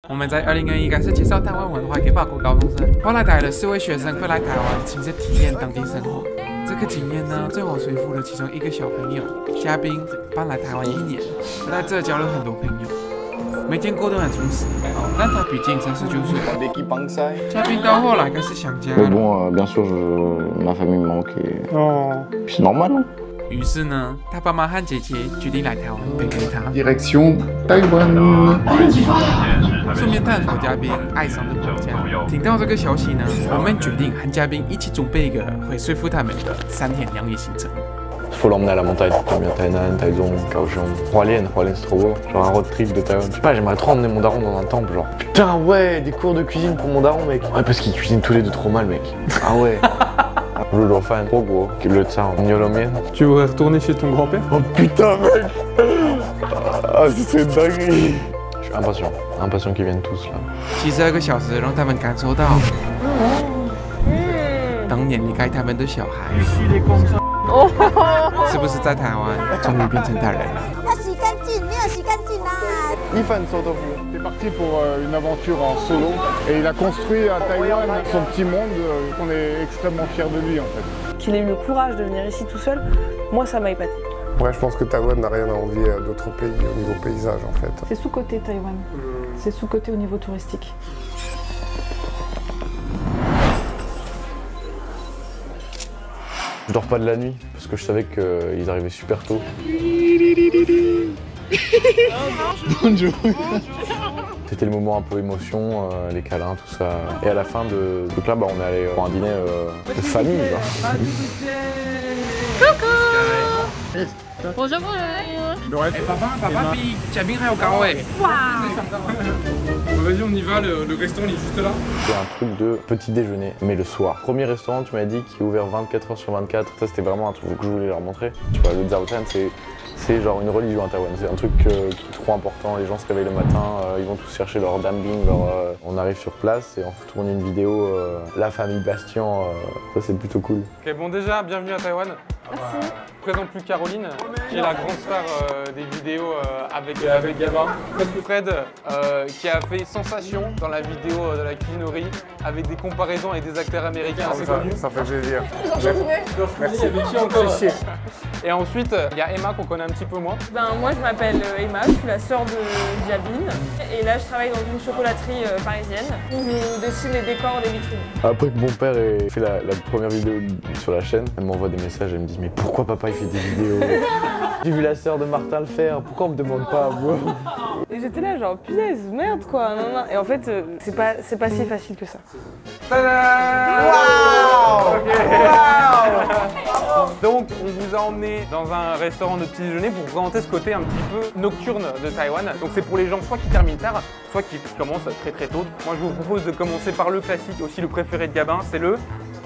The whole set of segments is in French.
我们在2021开始介绍台湾文化给法国高中生，后来带了4位学生会来台湾亲自体验当地生活。这个经验呢，最后说服了其中一个小朋友嘉宾搬来台湾1年，在这交了很多朋友，每天过得很充实。但他毕竟39岁，嘉宾到后来开始想家了。Mais bon, bien sûr, ma famille me manque et puis c'est normal. Hein. 于是呢，他爸妈和姐姐决定来台湾陪陪他。Direction Taïwan。顺便探索嘉宾爱上的国家。听到这个消息呢，我们决定和嘉宾一起准备一个会说服他们的3天2夜行程。Faut l'emmener à la montagne, comme bien Tainan, Taichung, Kaohsiung, Hualien c'est trop beau. Genre un road trip de Taïwan. Je sais pas, j'aimerais trop emmener mon daron dans un temple, genre. Putain, ouais, des cours de cuisine pour mon daron, mec. Ouais, parce qu'ils cuisinent tous les deux trop mal, mec. Ah ouais. Le Lofan, trop gros. Le Tsar, Nyolomien. Tu voudrais retourner chez ton grand-père? Oh putain, mec. Ah, c'est dingue. Je suis impatient qu'ils viennent tous là. 72个小时让他们感受到当年离开他们的小孩，是不是在台湾终于变成大人了？要洗干净，没有洗干净啦。Ifan C'est parti pour une aventure en solo et il a construit à Taïwan son petit monde. On est extrêmement fiers de lui en fait. Qu'il ait eu le courage de venir ici tout seul, moi ça m'a épaté. Ouais, je pense que Taïwan n'a rien à envier à d'autres pays au niveau paysage en fait. C'est sous-coté Taïwan, c'est sous-coté au niveau touristique. Je dors pas de la nuit parce que je savais qu'ils arrivaient super tôt. Bonjour. C'était le moment un peu émotion, les câlins, tout ça. Et à la fin de tout là, on est allé pour un dîner de famille. Coucou. Bonjour. Papa,嘉宾还有高哎！哇！ Vas-y, on y va, le restaurant il est juste là. C'est un truc de petit déjeuner, mais le soir. Premier restaurant, tu m'as dit, qui est ouvert 24 heures sur 24. Ça, c'était vraiment un truc que je voulais leur montrer. Tu vois, le Zhaotan, c'est genre une religion à Taïwan. C'est un truc qui est trop important. Les gens se réveillent le matin, ils vont tous chercher leur dambing. On arrive sur place et on tourne une vidéo. La famille Bastien, ça c'est plutôt cool. Ok, bon déjà, bienvenue à Taïwan. Merci. Je présente plus Caroline, qui est la grande star des vidéos avec Gabin. Fred, qui a fait sensation dans la vidéo de la cuisinerie avec des comparaisons avec des acteurs américains assez connus. Ça fait plaisir. Merci. Merci. Et ensuite, il y a Emma qu'on connaît un petit peu moins. Moi je m'appelle Emma, je suis la sœur de Diabine et là je travaille dans une chocolaterie parisienne où je dessine les décors des vitrines. Après que mon père ait fait la première vidéo sur la chaîne, elle m'envoie des messages, elle me dit mais pourquoi papa il fait des vidéos? J'ai vu la sœur de Martin le faire, pourquoi on me demande pas à moi? Et j'étais là genre punaise, merde quoi, non. Et en fait c'est pas si facile que ça. Wow Donc on vous a emmené dans un restaurant de petit déjeuner pour vous présenter ce côté un petit peu nocturne de Taïwan. Donc c'est pour les gens soit qui terminent tard, soit qui commencent très très tôt. Moi je vous propose de commencer par le classique, aussi le préféré de Gabin, c'est le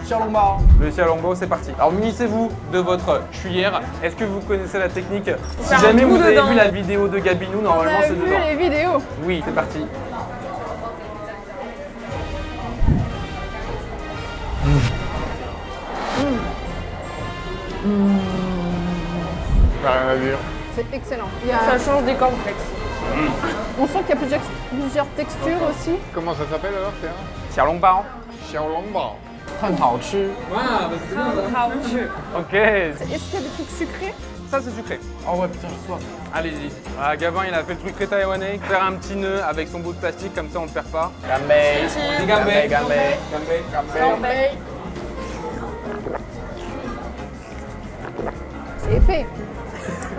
xiaolongbao. Le xiaolongbao, c'est parti. Alors munissez-vous de votre cuillère. Est-ce que vous connaissez la technique? Si jamais vous avez vu la vidéo de Gabinou, normalement c'est dedans. Les vidéos. Oui, c'est parti. Rien à dire. C'est excellent. Ça change des cornflakes. On sent qu'il y a plusieurs textures aussi. Comment ça s'appelle alors? Xiaolongbao. Xiaolongbao. Ok. Est-ce qu'il y a des trucs sucrés? Ça c'est sucré. Oh ouais putain j'ai soif. Allez-y. Ah, Gabin il a fait le truc très taïwanais. Faire un petit nœud avec son bout de plastique comme ça on le perd pas. Gambé. Dis gambé. Gambé. C'est épais.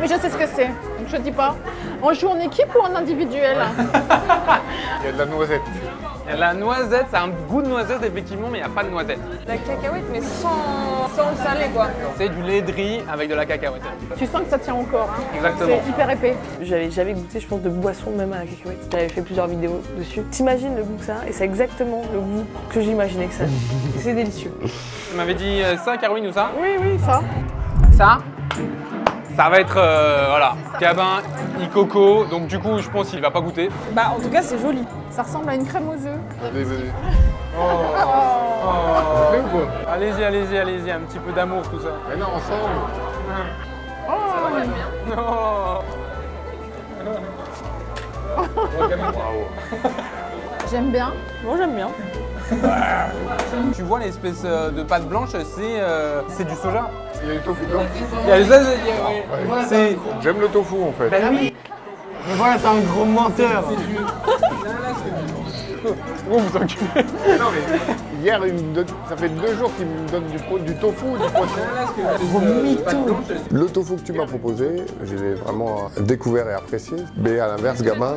Mais je sais ce que c'est, donc je dis pas. On joue en équipe ou en individuel? Il y a de la noisette. La noisette, ça a un goût de noisette effectivement, mais il n'y a pas de noisette. La cacahuète mais sans le salé quoi. C'est du lait de riz avec de la cacahuète. Tu sens que ça tient encore, hein? Exactement. C'est hyper épais. J'avais jamais goûté je pense de boisson même à la cacahuète. J'avais fait plusieurs vidéos dessus. T'imagines le goût que ça a et c'est exactement le goût que j'imaginais que ça a. C'est délicieux. Tu m'avais dit ça Caroline ou ça? Oui, ça. Ça? Ça va être, voilà, Gabin, Icoco, donc du coup je pense qu'il va pas goûter. Bah en tout cas c'est joli. Ça ressemble à une crème aux œufs. Vas-y. Allez-y, un petit peu d'amour tout ça. Mais non, ensemble. Ça va bien. Non. Bravo. J'aime bien. Moi j'aime bien. Tu vois l'espèce de pâte blanche, c'est du soja. Il y a du tofu dedans. Il y a c'est... J'aime le tofu en fait. Ben oui. Mais voilà, t'es un gros menteur. Oh, vous enculez. Hier, ça fait 2 jours qu'il me donne du tofu, du poisson. Le tofu que tu m'as proposé, je l'ai vraiment découvert et apprécié. Mais à l'inverse, gamin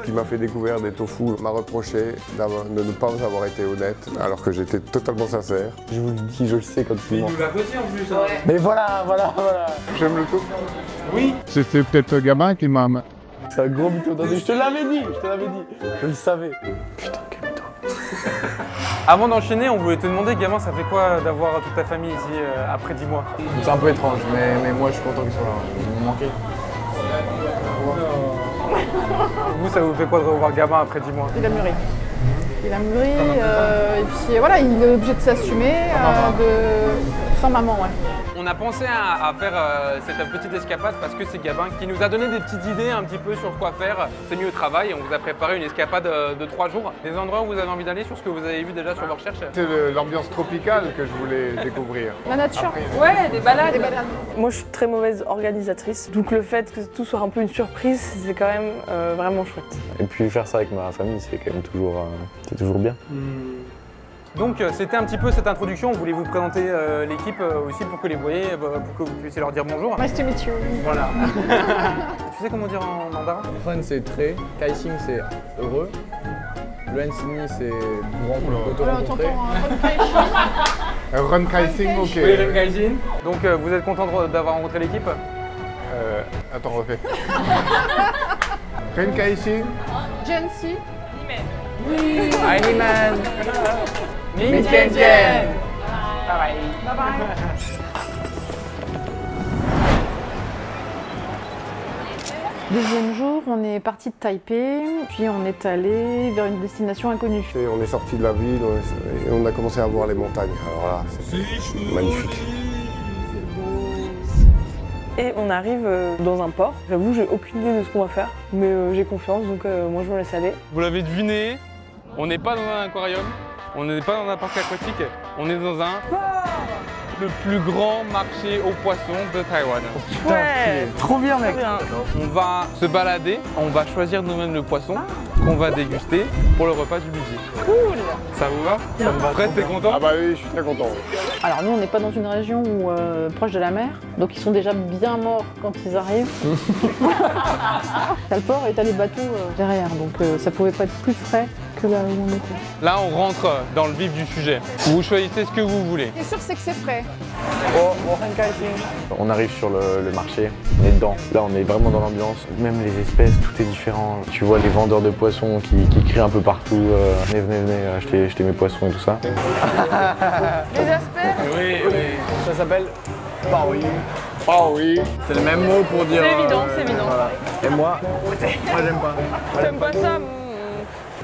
qui m'a fait découvrir des tofu m'a reproché de ne pas avoir été honnête alors que j'étais totalement sincère. Je vous le dis, je le sais quand tu mens. Il nous l'a petit en plus. Hein. Mais voilà. J'aime le tofu. Oui. C'était peut-être le gamin qui m'a... C'est un gros mytho. Je te l'avais dit. Je le savais. Putain, quel mytho. Avant d'enchaîner, on voulait te demander, gamin, ça fait quoi d'avoir toute ta famille ici après 10 mois? C'est un peu étrange, mais moi je suis content qu'ils soient là. Ils m'ont manqué. Vous, ça vous fait quoi de revoir gamin après 10 mois? Il a mûri. Et puis voilà, il est obligé de s'assumer sans maman, ouais. On a pensé à faire cette petite escapade parce que c'est Gabin qui nous a donné des petites idées un petit peu sur quoi faire. C'est mieux au travail et on vous a préparé une escapade de 3 jours. Des endroits où vous avez envie d'aller sur ce que vous avez vu déjà sur vos recherches? C'est l'ambiance tropicale que je voulais découvrir. La nature. Ouais, des balades. Des balades. Moi je suis très mauvaise organisatrice, donc le fait que tout soit un peu une surprise, c'est quand même vraiment chouette. Et puis faire ça avec ma famille, c'est quand même toujours, c'est toujours bien. Donc c'était un petit peu cette introduction, on voulait vous présenter l'équipe aussi pour que les voyez, pour que vous puissiez leur dire bonjour. Nice to meet you. Voilà. Tu sais comment dire en mandarin? Fun c'est très, Kaixing c'est heureux, le Ensini c'est pour rencontrer. Ron Kaising, ok. Oui, Ren Kaijin. Donc vous êtes content d'avoir rencontré l'équipe? Attends, refais. Ren Kaising. Jensi. Aiman. Min Jen. Bye bye. Deuxième jour, on est parti de Taipei, puis on est allé vers une destination inconnue. Et on est sorti de la ville et on a commencé à voir les montagnes. Alors là, c'est magnifique. Et on arrive dans un port. J'avoue, j'ai aucune idée de ce qu'on va faire, mais j'ai confiance, donc moi je me laisse aller. Vous l'avez deviné, on n'est pas dans un aquarium, on n'est pas dans un parc aquatique, on est dans le plus grand marché aux poissons de Taïwan. Ouais, Trop bien mec. On va se balader, on va choisir nous-mêmes le poisson qu'on va déguster pour le repas du midi. cool. Ça vous va? Ça me va. Fred, t'es content? Ah bah oui, je suis très content. Alors nous, on n'est pas dans une région où, proche de la mer, donc ils sont déjà bien morts quand ils arrivent. T'as le port et t'as les bateaux derrière, donc ça pouvait pas être plus frais que là où on était. Là, on rentre dans le vif du sujet. Vous choisissez ce que vous voulez. Ce qui est sûr, c'est que c'est frais. On arrive sur le marché, on est dedans. Là, on est vraiment dans l'ambiance. Même les espèces, tout est différent. Tu vois les vendeurs de poissons qui crient un peu partout. Venez, acheter mes poissons et tout ça. Les aspects. Oui. Ça s'appelle Paoui. Ah oui. C'est le même mot pour dire. C'est évident, c'est évident. Voilà. Et moi j'aime pas. T'aimes pas ça?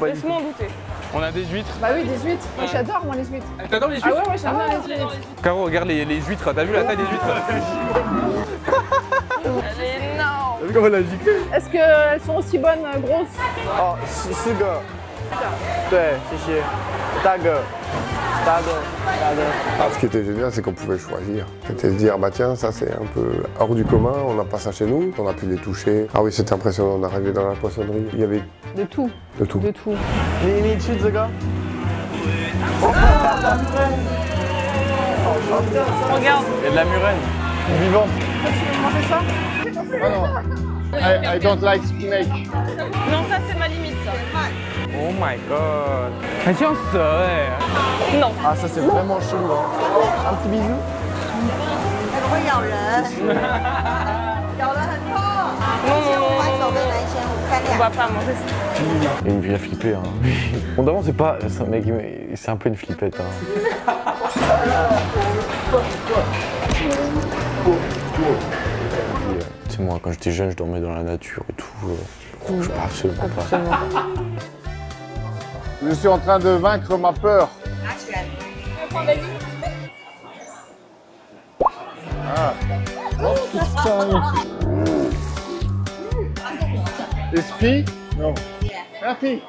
Laisse-moi en douter. On a des huîtres. Bah oui, des huîtres. Moi, j'adore, moi, les huîtres. T'adores les Ah huîtres? ouais, j'aime bien les huîtres. Caro, regarde les huîtres. T'as vu la taille des huîtres? Elle est énorme. T'as vu comment elle a giclé? Est-ce qu'elles sont aussi bonnes, grosses? Oh, 4个。对，谢谢。大个。Alors, ce qui était génial, c'est qu'on pouvait choisir. C'était se dire, bah tiens, ça c'est un peu hors du commun, on n'a pas ça chez nous, on a pu les toucher. Ah oui, c'était impressionnant, on est arrivé dans la poissonnerie, il y avait De tout. de tout. De tout. 你吃这个？ Regarde. Il y a de la murène. Vivante. Manger ça? Ah non. I don't like snake. Non, ça c'est ma limite, ça. Oh my god. 很像蛇哎。 Non. Ah ça c'est vraiment chelou. Hein. Un petit bisou. 会咬人，咬得很痛。还手跟来先，我看 On va pas manger ça. Et il a flippé. Hein. Bon, d'avant, c'est pas. C'est un mec, c'est un peu une flippette. Hein. Tu sais, moi, quand j'étais jeune, je dormais dans la nature et tout. Je pars absolument pas. Je suis en train de vaincre ma peur. Ah. Oh putain. Esprit? Non. Merci.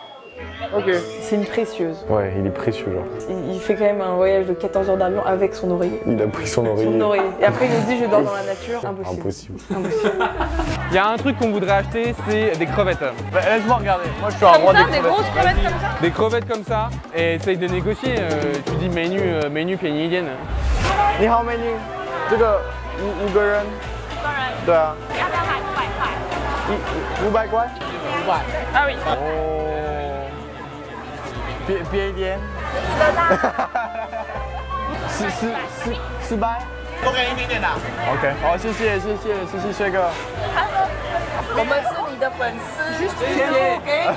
Ok. C'est une précieuse. Ouais, il est précieux, genre. Il fait quand même un voyage de 14 heures d'avion avec son oreiller. Il a pris son oreiller. Son oreiller. Et après, il nous dit je dors dans la nature. Impossible. Il y a un truc qu'on voudrait acheter, c'est des crevettes. Bah, laisse-moi regarder. Moi, je suis un roi des crevettes. Des grosses crevettes comme ça. Des crevettes comme ça, et essaye de négocier. Tu dis menu 便宜一点。你好，美女，这个5个人。对啊。要不要买500块？ 500块。500。啊oui。哦。便宜一点。400。多给你一点点的。OK， 好，谢谢帅哥。我们是你的粉丝，全部给你。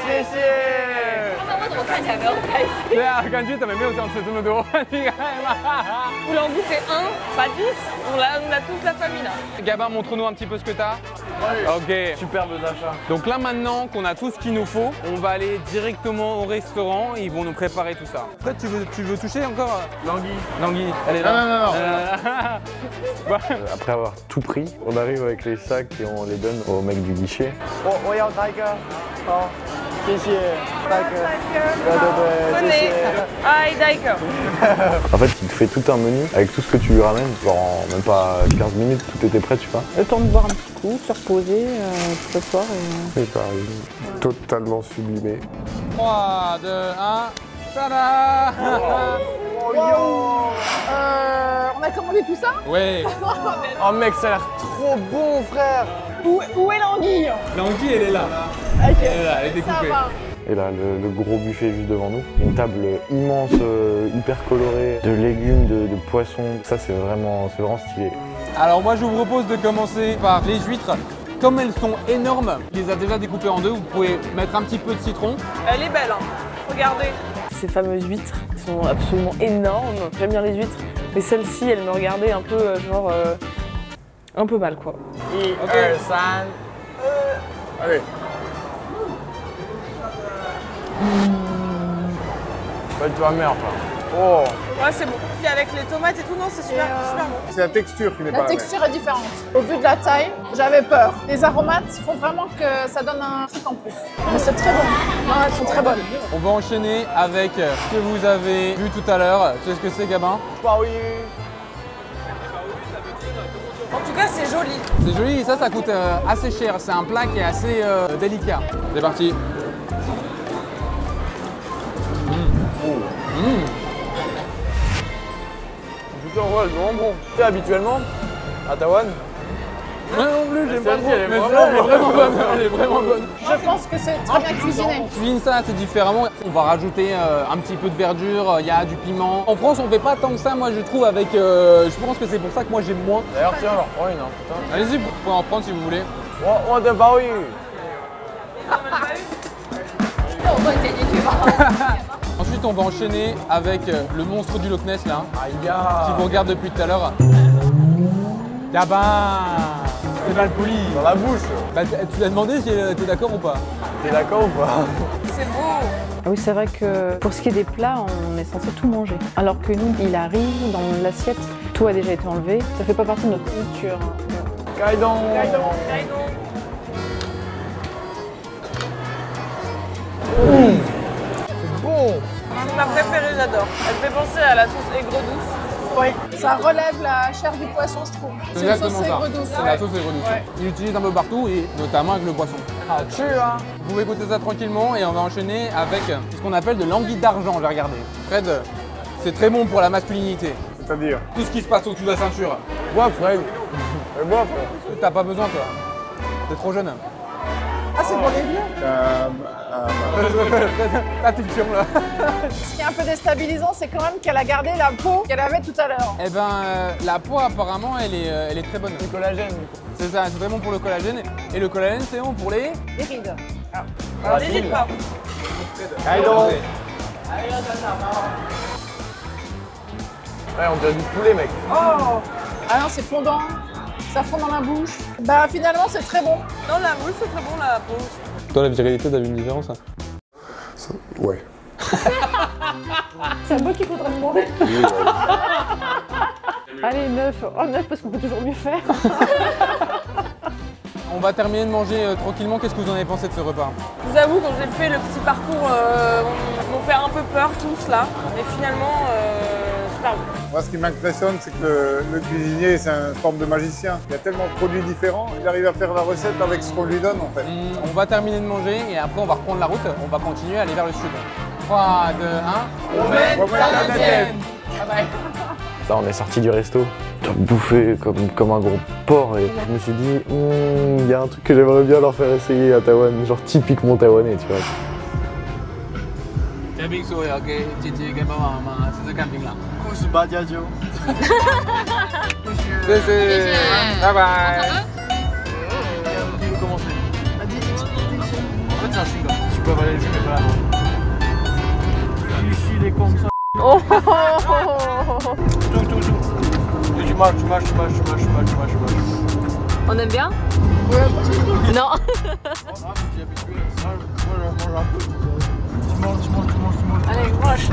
谢谢。他们为什么看起来没有很开心？对啊，感觉怎么没有这样吃这么多？厉害吗？ Vous l'en bouffez un, pas 10. On a toute la famille là. Gabin, montre-nous un petit peu ce que t'as. Ok. Superbes achats. Donc là maintenant qu'on a tout ce qu'il nous faut, on va aller directement au restaurant et ils vont nous préparer tout ça. Après tu veux toucher encore L'anguille, elle est là. Non. Après avoir tout pris, on arrive avec les sacs et on les donne au mec du guichet. 我要3个。好，谢谢。3个。对，谢谢。 Aïe, d'accord. En fait, il te fait tout un menu avec tout ce que tu lui ramènes. Genre en même pas 15 minutes, tout était prêt, tu vois. Le temps de boire un petit coup, de se reposer, tout ce soir. C'est pareil. Totalement sublimé. 3, 2, 1. Tada. On a commandé tout ça? Ouais. Oh mec, ça a l'air trop bon, frère. Où est l'anguille? L'anguille, elle est là. Ok. Elle est là, elle est découpée. Ça va. Et là, le gros buffet juste devant nous. Une table immense, hyper colorée, de légumes, de poissons. Ça, c'est vraiment stylé. Alors moi, je vous propose de commencer par les huîtres. Comme elles sont énormes, il les a déjà découpées en deux. Vous pouvez mettre un petit peu de citron. Elle est belle, hein. Regardez. Ces fameuses huîtres sont absolument énormes. J'aime bien les huîtres, mais celle-ci, elle me regardait un peu, genre, un peu mal, quoi. 1、2、3。Allez. Bah, tu vas meilleur, toi. Oh. Ouais, c'est bon. Puis avec les tomates et tout, non, c'est super, super bon. C'est la texture qui n'est pas La la même. texture est différente. Au vu de la taille, j'avais peur. Les aromates font vraiment que ça donne un truc en plus. Mais c'est très bon. Non, elles sont très bonnes. On va enchaîner avec ce que vous avez vu tout à l'heure. Tu sais ce que c'est, Gabin? Bah oui. En tout cas, c'est joli. C'est joli, ça coûte assez cher. C'est un plat qui est assez délicat. C'est parti. Putain, ouais, c'est vraiment bon. Tu sais, habituellement, à Taïwan, Moi non plus, j'aime pas Celle-ci, trop. elle est Mais vraiment celle-là, elle est vraiment bonne. Elle est vraiment bonne. Je pense que c'est très bien cuisiné. On cuisine ça assez différemment. On va rajouter un petit peu de verdure, il y a du piment. En France, on fait pas tant que ça, moi je trouve, avec. Je pense que c'est pour ça que moi j'aime moins. d'ailleurs, tiens, j'en reprends une, hein, putain. Allez-y, vous pouvez en prendre si vous voulez. 我的鲍鱼。 Ensuite, on va enchaîner avec le monstre du Loch Ness là, Aïe, qui vous regarde depuis tout à l'heure. Gabin, c'est mal poli. dans la bouche. Bah, tu l'as demandé si t'es d'accord ou pas. T'es d'accord ou pas? C'est beau. Ah oui, c'est vrai que pour ce qui est des plats, on est censé tout manger. Alors que nous, il arrive dans l'assiette, tout a déjà été enlevé. Ça fait pas partie de notre culture. Gaïdon. C'est bon. Ma préférée, j'adore. Elle fait penser à la sauce aigre douce. Oui, ça relève la chair du poisson, je trouve. C'est une exactement sauce ça. aigre douce. C'est la sauce aigre douce. Il l'utilise un peu partout et notamment avec le poisson. Ah, tu hein. Vous pouvez goûter ça tranquillement et on va enchaîner avec ce qu'on appelle de l'anguille d'argent. J'ai regardé. Fred, c'est très bon pour la masculinité. C'est-à-dire Tout ce qui se passe au-dessus de la ceinture. Bois, Fred. Bois, frère. T'as pas besoin toi. T'es trop jeune. Ah, c'est pour les vieux. Ta fiction là. Ce qui est un peu déstabilisant, c'est quand même qu'elle a gardé la peau qu'elle avait tout à l'heure. Eh ben, la peau apparemment elle est très bonne. Du collagène, du coup. C'est ça, c'est très bon pour le collagène. Et le collagène c'est bon pour les... Les rides. Alors, N'hésite pas. Gaïdon. Ouais, on dirait du poulet, mec. Oh. Ah non, c'est fondant. Ça fond dans la bouche. Bah finalement, c'est très bon. Non, la mousse, c'est très bon, la peau. Toi la virilité, t'as vu une différence? Ouais. C'est moi qu'il faudrait demander. Allez, 9. Oh, 9 parce qu'on peut toujours mieux faire. On va terminer de manger tranquillement. Qu'est-ce que vous en avez pensé de ce repas? Je vous avoue, quand j'ai fait le petit parcours, m'ont fait un peu peur tous là. Mais finalement, super bon. Moi, ce qui m'impressionne, c'est que le cuisinier, c'est une forme de magicien. Il y a tellement de produits différents, il arrive à faire la recette avec ce qu'on lui donne en fait. On va terminer de manger et après on va reprendre la route. On va continuer à aller vers le sud. 3, 2, 1. Bye bye. Là, on est sorti du resto, j'ai bouffé comme un gros porc et je me suis dit, il y a un truc que j'aimerais bien leur faire essayer à Taïwan, genre typiquement taïwanais, tu vois. 嘉宾说要给姐姐跟爸爸妈妈吃吃看槟榔。故事8+9。谢谢，拜拜。Tu veux commencer? En fait, c'est un chewing-gum. Tu peux avaler le jus, mais pas la main. Tu les comme ça. Oh Et tu mâches. On aime bien? Non. Tu manges. Allez, mange.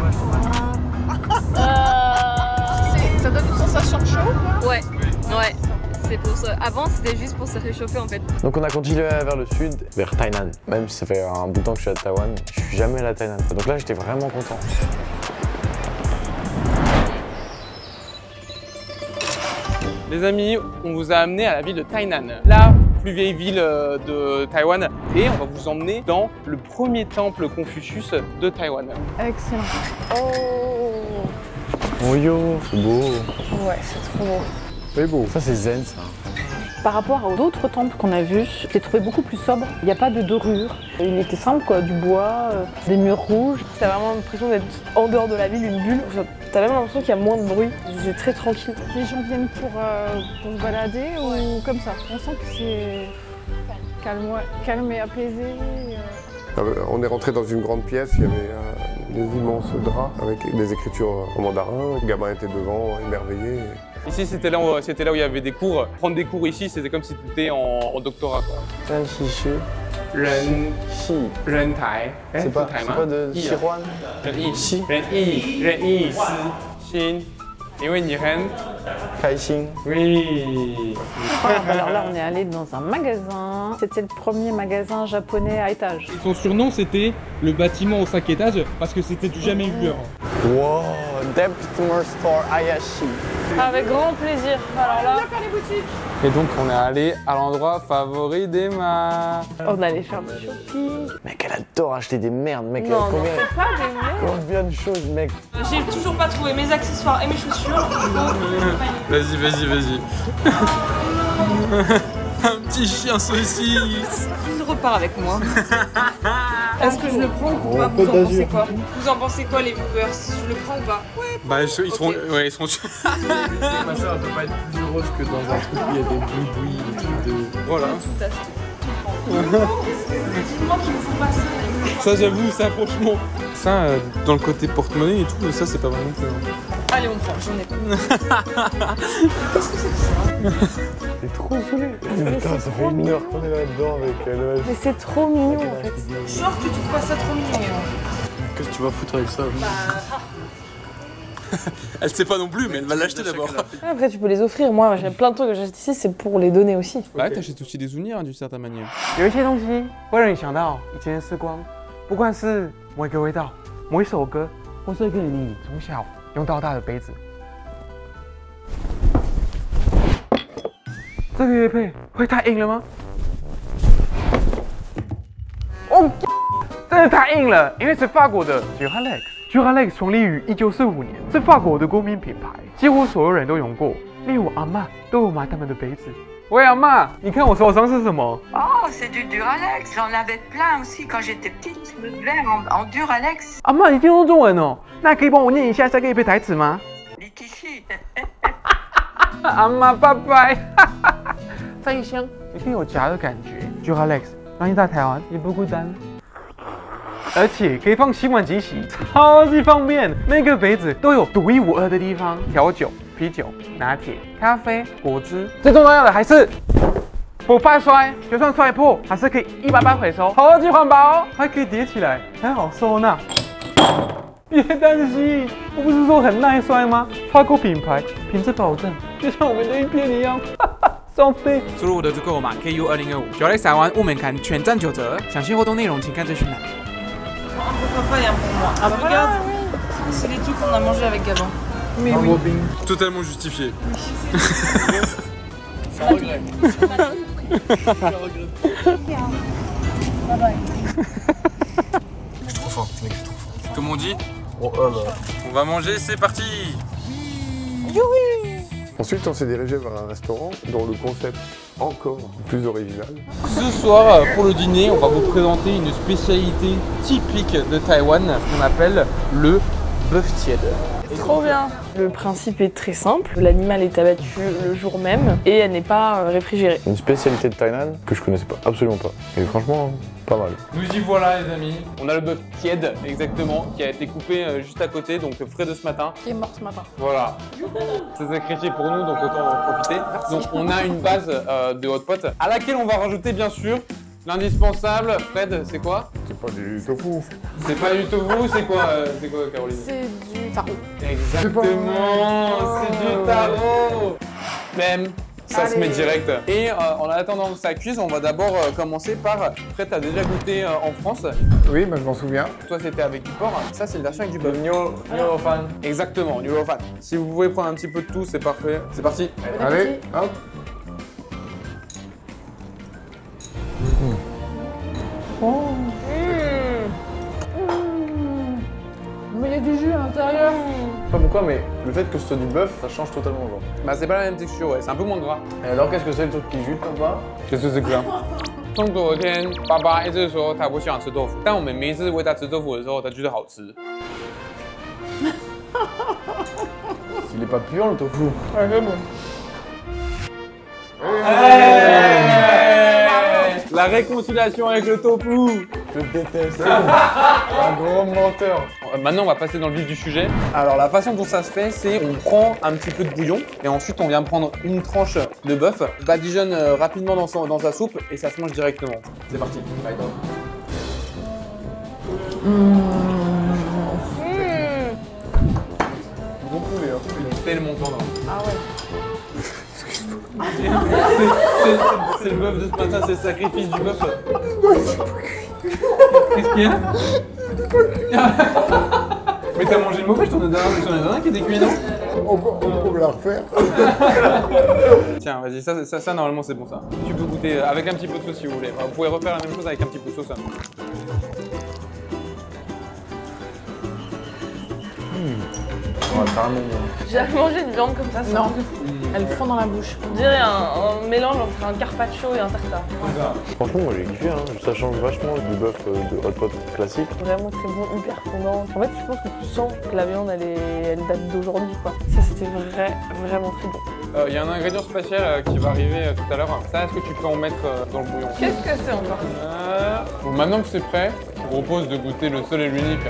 Ça donne une sensation de chaud, quoi? Ouais. C'est pour ça. Avant, c'était juste pour se réchauffer en fait. Donc on a continué vers le sud, vers Tainan. Même si ça fait un bout de temps que je suis à Taïwan, je suis jamais allé à Tainan. Donc là, j'étais vraiment content. Les amis, on vous a amené à la ville de Tainan, la plus vieille ville de Taïwan. Et on va vous emmener dans le premier temple Confucius de Taïwan. Excellent. Oh yo, c'est beau. Ouais, c'est trop beau. C'est beau. Ça, c'est zen, ça. Par rapport aux autres temples qu'on a vus, je l'ai trouvé beaucoup plus sobre. Il n'y a pas de dorure. Il était simple, quoi, du bois, des murs rouges. T'as vraiment l'impression d'être en dehors de la ville, une bulle. T'as même l'impression qu'il y a moins de bruit. C'est très tranquille. Les gens viennent pour se balader ou comme ça? On sent que c'est calme et apaisé. On est rentré dans une grande pièce, il y avait des immenses draps avec des écritures en mandarin. Le gamin était devant, émerveillé. Ici, c'était là où il y avait des cours. Prendre des cours ici, c'était comme si tu étais en doctorat. C'est pas de Chihuan. Oui. Alors là, on est allé dans un magasin. C'était le premier magasin japonais à étage. Son surnom, c'était le bâtiment aux 5 étages parce que c'était du jamais vu avant. Wow, Department Store Ayashi. Avec grand plaisir. Alors là, Et donc, on est allé à l'endroit favori d'Emma. on allait faire du shopping. Mec, elle adore acheter des merdes, mec. Non, combien, c'est pas des merdes. combien de choses, mec. J'ai toujours pas trouvé mes accessoires et mes chaussures. Vas-y. Un petit chien saucisse. Il repart avec moi. Est-ce que je le prends ou pas? Vous en pensez quoi? Vous en pensez quoi, les viewers? Je le prends ou pas? Ouais. Bah, ils seront. Ouais, ils seront. Ma soeur ne peut pas être plus heureuse que dans un truc où il y a des bruits, des trucs de. Voilà. Tout acheté. Dites-moi qu'il me faut pas ça. Ça, j'avoue, ça, franchement. Ça, dans le côté porte-monnaie et tout, ça, c'est pas vraiment que. Allez, on prend, j'en ai pas. T'es trop saoulé. Putain, ça fait 1 heure qu'on est là-dedans avec Noël. Mais c'est trop mignon en fait. Genre, tu trouves pas ça trop mignon? Qu'est-ce que tu vas foutre avec ça? Elle sait pas non plus, mais elle va l'acheter d'abord. Après, tu peux les offrir. Moi, j'ai plein de trucs que j'achète ici, c'est pour les donner aussi. Bah, t'achètes aussi des souvenirs d'une certaine manière. 有一些东西会让你想到以前的时光，不管是某一个味道、某一首歌，或是一个你从小用到大的杯子。这个乐配会太硬了吗？哦，真的太硬了，因为是法国的 Duralex。Duralex 创立于1945年，是法国的国民品牌，几乎所有人都用过，连我阿嬷都有买他们的杯子。喂，阿嬷，你看我手上是什么？ Oh, c'est du Duralex. J'en avais plein aussi quand j'étais petite. Le verre en Duralex. 阿嬷，你听懂中文哦？那可以帮我念一下这个乐配台词吗？ Litichi. 阿嬷，拜拜。这一箱有点有夹的感觉 ，Duralex 让你在台湾也不孤单。而且可以放洗碗机洗，超级方便。每个杯子都有独一无二的地方，调酒、啤酒、拿铁、咖啡、果汁。最重要的还是不怕摔，就算摔破，还是可以180回收，超级环保哦，还可以叠起来，很好收纳。别担心，我不是说很耐摔吗？法国品牌，品质保证，就像我们的影片一样。S'en fait。输入我的折扣码 KU2025，就来台湾物美刊全站9折。详细活动内容请看资讯栏。 Un peu papaye pour moi. Ah, regarde, c'est les trucs qu'on a mangé avec Gabin. Mais oui. Totalement justifié. Sans regret. Bye bye. C'est trop fort, mec, c'est trop fort. Comme on dit, Bon, on va manger, c'est parti. Ensuite, on s'est dirigé vers un restaurant dont le concept encore plus original. Ce soir, pour le dîner, on va vous présenter une spécialité typique de Taïwan qu'on appelle le bœuf tiède. Trop bien. Le principe est très simple. L'animal est abattu le jour même et elle n'est pas réfrigérée. Une spécialité de Thaïlande que je connaissais pas, absolument pas. Et franchement, pas mal. Nous y voilà les amis. On a le bœuf tiède exactement qui a été coupé juste à côté, donc frais de ce matin. Qui est mort ce matin. Voilà. C'est sacrifié pour nous, donc autant en profiter. Donc on a une base de hot pot à laquelle on va rajouter bien sûr l'indispensable. Fred, c'est quoi? C'est pas du tofu. C'est pas du tofu, c'est quoi Caroline? C'est du taro. Exactement, c'est du taro. Même. Ça se met direct. Et en attendant que ça cuise, on va d'abord commencer par... Fred, t'as déjà goûté en France? Oui, mais je m'en souviens. Toi, c'était avec du porc. Ça, c'est une version avec du bœuf. Nyo fan. Exactement, Nyo fan. Si vous pouvez prendre un petit peu de tout, c'est parfait. C'est parti. Allez, hop. Mais il y a du jus à l'intérieur. Je sais pas pourquoi, mais le fait que ce soit du bœuf, ça change totalement, genre. Bah, c'est pas la même texture, ouais. C'est un peu moins gras. Et alors, qu'est-ce que c'est le truc qui jute comme ça? Qu'est-ce que c'est que ça? 从昨天，爸爸一直说他不喜欢吃豆腐，但我们每一次喂他吃豆腐的时候，他觉得好吃。 Il est pas puant le tofu. Ouais, c'est bon. La réconciliation avec le tofu. Je déteste. Un gros menteur. Maintenant, on va passer dans le vif du sujet. Alors, la façon dont ça se fait, c'est on prend un petit peu de bouillon et ensuite on vient prendre une tranche de bœuf, badigeonne rapidement dans sa soupe et ça se mange directement. C'est parti. Bon poulet, hein. Il est tellement tendre. Ah ouais. C'est le bœuf de ce matin, c'est le sacrifice du bœuf. Qu'est-ce qu'il y a? Mais t'as mangé le mauvais, je t'en ai donné un qui était cuit, non? On peut la refaire. Tiens, vas-y, ça normalement c'est bon ça. Tu peux goûter avec un petit peu de sauce si vous voulez. Enfin, vous pouvez refaire la même chose avec un petit peu de sauce. Ouais, carrément. J'ai jamais mangé une viande comme ça. Non. Elle fond dans la bouche. On dirait un mélange entre un carpaccio et un tartare. Franchement, moi j'ai kiffé, hein. Ça change vachement du bœuf de hot pot classique. Vraiment très bon, hyper fondant. En fait, je pense que tu sens que la viande, elle date d'aujourd'hui, quoi. Ça, c'était vraiment très bon. Il y a un ingrédient spécial qui va arriver tout à l'heure. Ça, est-ce que tu peux en mettre dans le bouillon? Qu'est-ce que c'est encore? Bon, maintenant que c'est prêt, je vous propose de goûter le seul et l'unique.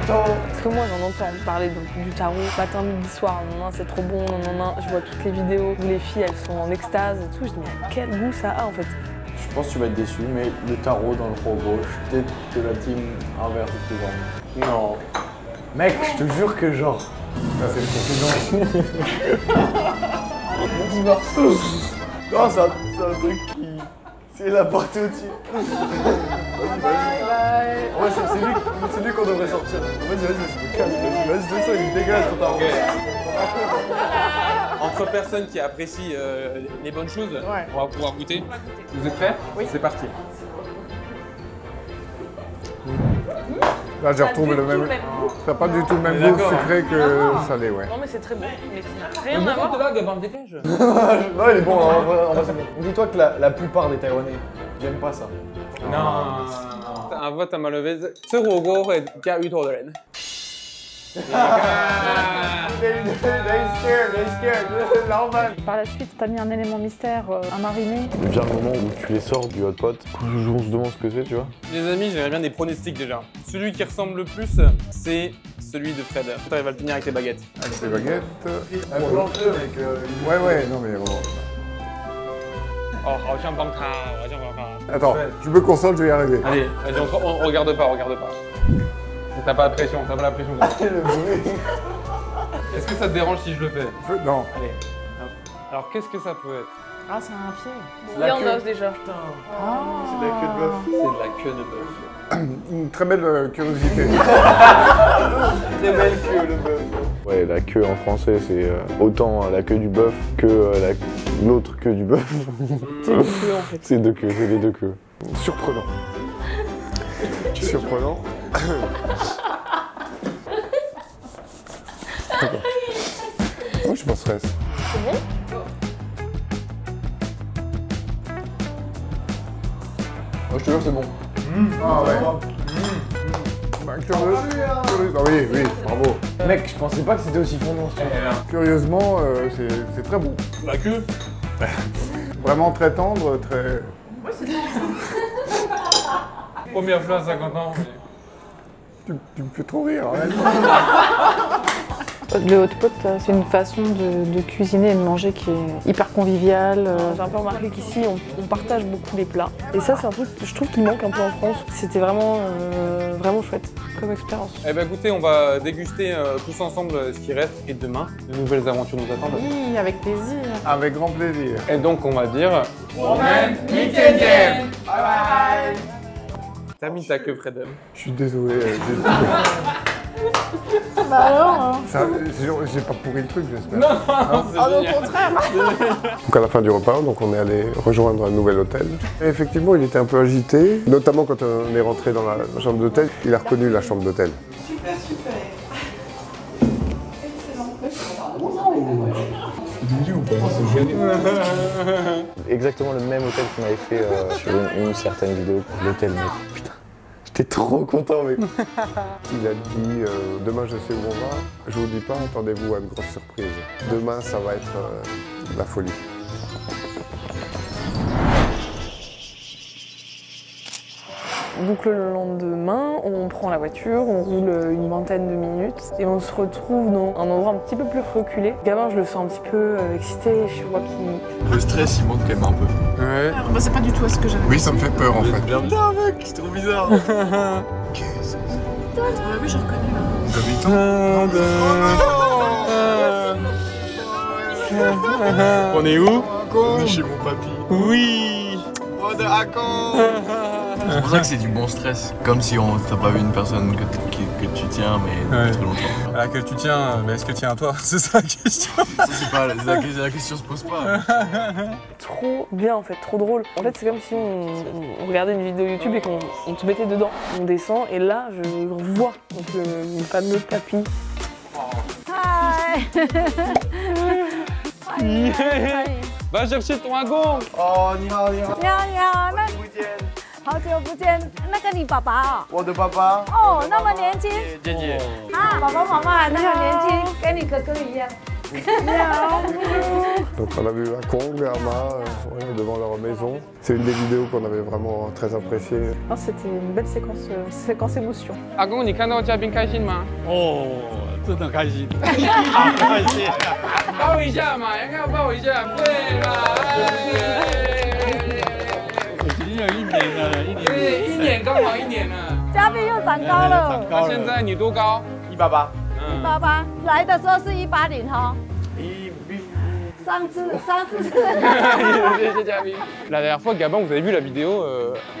Parce que moi j'en entends parler du taro matin, midi, soir, c'est trop bon, je vois toutes les vidéos où les filles elles sont en extase et tout, je dis mais quel goût ça a en fait. Je pense que tu vas être déçu, mais le tarot dans le pro gauche, t'es de la team inverse du plus grand. Non. Mec, je te jure que genre. Ça, c'est le confident. Divorce. Non, c'est un truc qui. C'est la portée au-dessus. Vas-y, vas-y. Ouais, c'est lui qu'on devrait sortir. Vas-y, je me casse. Vas-y, de ça, il est dégueulasse ton tarot. Entre personnes qui apprécient les bonnes choses, Ouais. on va pouvoir goûter. Vous êtes prêts? Oui. C'est parti. Là, j'ai retrouvé le même. Ça n'a pas du tout le même goût sucré que salé, ouais. Non mais c'est très bon, mais ça n'a rien à voir. là, Gabin, dépêche. Non, il est bon, en vrai, c'est bon. Dis-toi que la plupart des Taïwanais, j'aime pas ça. Non. Un vote à main levée. Ce rogo est déjà eu trop de laine. Par la suite, t'as mis un élément mystère à mariner. Vient le moment où tu les sors du hot pot, on se demande ce que c'est, tu vois. Les amis, j'aimerais bien des pronostics déjà. Celui qui ressemble le plus, c'est celui de Fred. Tu arrives à le tenir avec tes baguettes. Avec les baguettes. Plancheux, mec. Ouais, non mais bon. Oh, Attends, tu me consoles, je vais y arriver. allez, vas-y, on regarde pas. T'as pas la pression, Le bruit. Est-ce que ça te dérange si je le fais? Non. Allez. Alors, qu'est-ce que ça peut être? Ah, c'est un pied. Il y en a déjà. C'est de la queue de bœuf. C'est de la queue de bœuf. Une très belle curiosité. Très belle queue, le bœuf. Ouais, la queue en français, c'est autant la queue du bœuf que l'autre queue du bœuf. C'est deux queues en fait. C'est deux queues, c'est les deux queues. Surprenant. Surprenant. Oh, je penserais. C'est bon? Oh, je te jure, c'est bon. Ah ouais. Bah, ah oui, oui, bravo. Mec, je pensais pas que c'était aussi fondant. Curieusement, c'est très bon. La queue. Vraiment très tendre, très... Première fois à 50 ans. Tu me fais trop rire. Arrête. Le hot pot, c'est une façon de cuisiner et de manger qui est hyper conviviale. J'ai un peu remarqué qu'ici, on partage beaucoup les plats. Et ça, c'est un truc que je trouve qui manque un peu en France. C'était vraiment, vraiment chouette comme expérience. Eh ben écoutez, on va déguster tous ensemble ce qui reste. Et demain, de nouvelles aventures nous attendent. Oui, avec plaisir. Avec grand plaisir. Et donc, on va dire... Termine ta queue, Fred. Je suis désolé. Bah alors Ça, j'ai pas pourri le truc, j'espère. Non, c'est génial. Au contraire. Donc à la fin du repas, donc on est allé rejoindre un nouvel hôtel. Et effectivement, il était un peu agité, notamment quand on est rentré dans la chambre d'hôtel. Il a reconnu la chambre d'hôtel. Super, super. Exactement le même hôtel qu'on avait fait sur une certaine vidéo pour l'hôtel, mec. Putain, j'étais trop content, mec. Il a dit demain je sais où on va. Je vous dis pas, attendez-vous à une grosse surprise. Demain ça va être la folie. Donc le lendemain, on prend la voiture, on roule une vingtaine de minutes et on se retrouve dans un endroit un petit peu plus reculé. Le gamin, je le sens un petit peu excité, je vois qu'il... Le stress, il manque quand même un peu. Ouais. Bah, c'est pas du tout à ce que j'avais. Oui, ça me fait peur en fait. Putain, mec, c'est trop bizarre. Qu'est-ce que c'est? Oui, je reconnais là. On est où? On est chez mon papy. Oui. Oh, de c'est pour ça que c'est du bon stress. Comme si on t'a pas vu une personne que tu tiens, mais depuis très longtemps. Ah, que tu tiens, mais est-ce que tu tiens à toi? C'est ça la question. Ça, c'est pas, la question se pose pas. Trop bien en fait, trop drôle. En fait, c'est comme si on regardait une vidéo YouTube et qu'on te mettait dedans. On descend et là, je vois donc, le fameux papy. Hi. Va chercher ton wagon. Oh, ni hao, ni hao. 你好，你好，那不见。好久不见，那个你爸爸哦。我的爸爸。哦，那么年轻。姐姐。啊，爸爸妈妈那么年轻，跟你哥哥一样。Donc on a vu un Kong, un mât devant leur maison. C'est une des vidéos qu'on avait vraiment très appréciées. C'était une belle séquence émotion. 阿公，你看到嘉宾开心吗？哦，真的开心，好开心。抱一下嘛，应该要抱一下。对啦。已经有1年了，1年。对，1年刚好1年了。嘉宾又长高了。那现在你多高？188。188，来的时候是180哈。上次谢谢嘉宾。La dernière fois, Gabin, vous avez vu la vidéo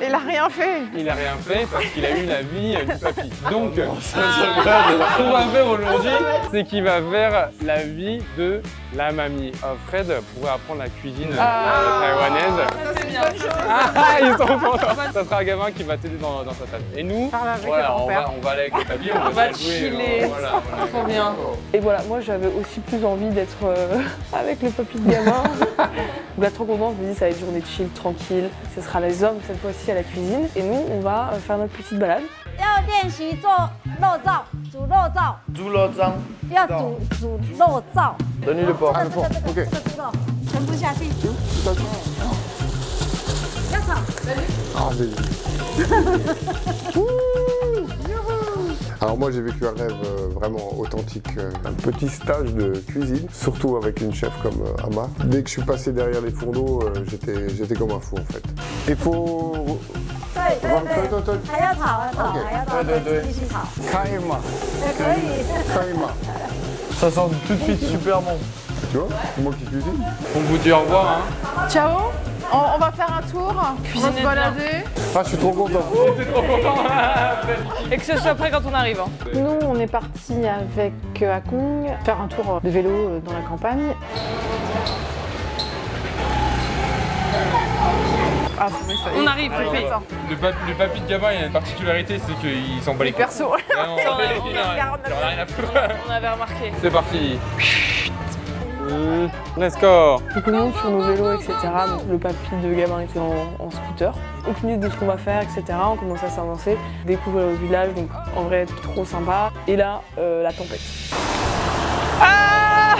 Il a rien fait. Il a rien fait parce qu'il a eu la vie du papy. Donc, ce qu'on va faire aujourd'hui, c'est qu'il va faire la vie de la mamie. Fred pourrait apprendre la cuisine taïwanaise. C'est bien. Ils sont contents. Ça sera Gabin qui va t'aider dans sa table. Et nous, voilà, on va aller avec le papy, on va chiller. Voilà. Trop bien. Et voilà, moi j'avais aussi plus envie d'être avec le papy de gamin. Je suis trop contente, je me dis ça va être une journée de chill, tranquille. Ce sera les hommes cette fois-ci à la cuisine. Et nous, on va faire notre petite balade. 要练习做肉燥，煮肉燥。猪肉燥。要煮肉燥。 Donne-lui le porc. OK。这个猪肉全部下去。要炒。Ah, Alors moi j'ai vécu un rêve vraiment authentique, un petit stage de cuisine, surtout avec une chef comme Ama. Dès que je suis passé derrière les fourneaux, j'étais comme un fou en fait. Il faut... 对，还要炒，还要炒，继续炒。开嘛，也可以。开嘛。Ça sent tout de suite super bon. Tu vois, c'est moi qui cuisine. On vous dit au revoir. Hein. Ciao. On va faire un tour, on va se balader. Ah, je suis trop content. T'es trop content. Et que ce soit prêt quand on arrive. Hein. Nous, on est parti avec Akong faire un tour de vélo dans la campagne. Ah, on arrive, Le papy de gamin, il a une particularité, c'est qu'il s'en bat les perso. On avait remarqué. C'est parti. Let's go. Donc on monte sur nos vélos, etc. Donc, le papy de gamin était en scooter. Aucune idée de ce qu'on va faire, etc. On commence à s'avancer, découvrir le village, donc en vrai trop sympa. Et là, la tempête. Ah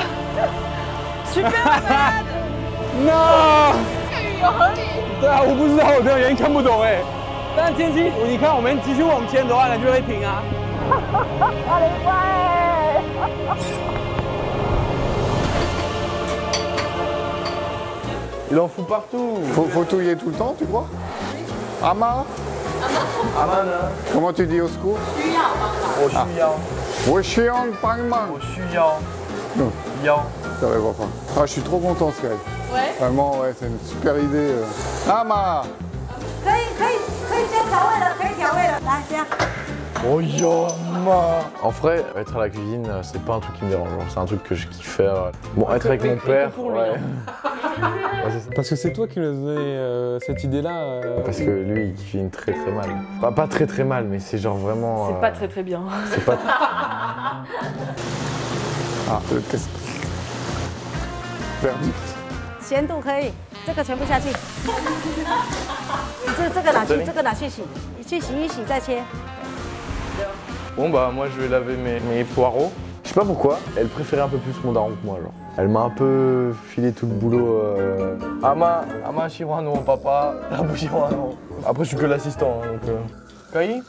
super malade. Non 对啊，我不知道，我的原因看不懂哎。但是天气，你看我们继续往前的话，它就会停啊。Il en fout partout. Faut touiller tout le temps, tu crois? Ama? Amana. Comment tu dis au secours? 我需要。我需要帮忙。我需要。要。 Ça va pas. Ah, je suis trop content, Sky. Ouais. Vraiment, ouais, c'est une super idée. Ama! 可以加调味了，可以调味了，来这样。 Oh yama. En vrai, être à la cuisine, c'est pas un truc qui me dérange. C'est un truc que je kiffe faire. Bon, être avec mon père. Ouais. Parce que c'est toi qui nous as donné cette idée-là. Parce que lui, il cuisine très mal. Pas très mal, mais c'est genre vraiment. C'est pas très bien. C'est pas. Ah, le test. Verdict. 咸度可以，这个全部下去。这个拿去，这个拿去洗，去洗一洗再切。 Bon bah moi je vais laver mes poireaux. Je sais pas pourquoi, elle préférait un peu plus mon daron que moi genre. Elle m'a un peu filé tout le boulot. Ama Shirano, papa, Abu Shirano. Après je suis que l'assistant hein, donc. Kai?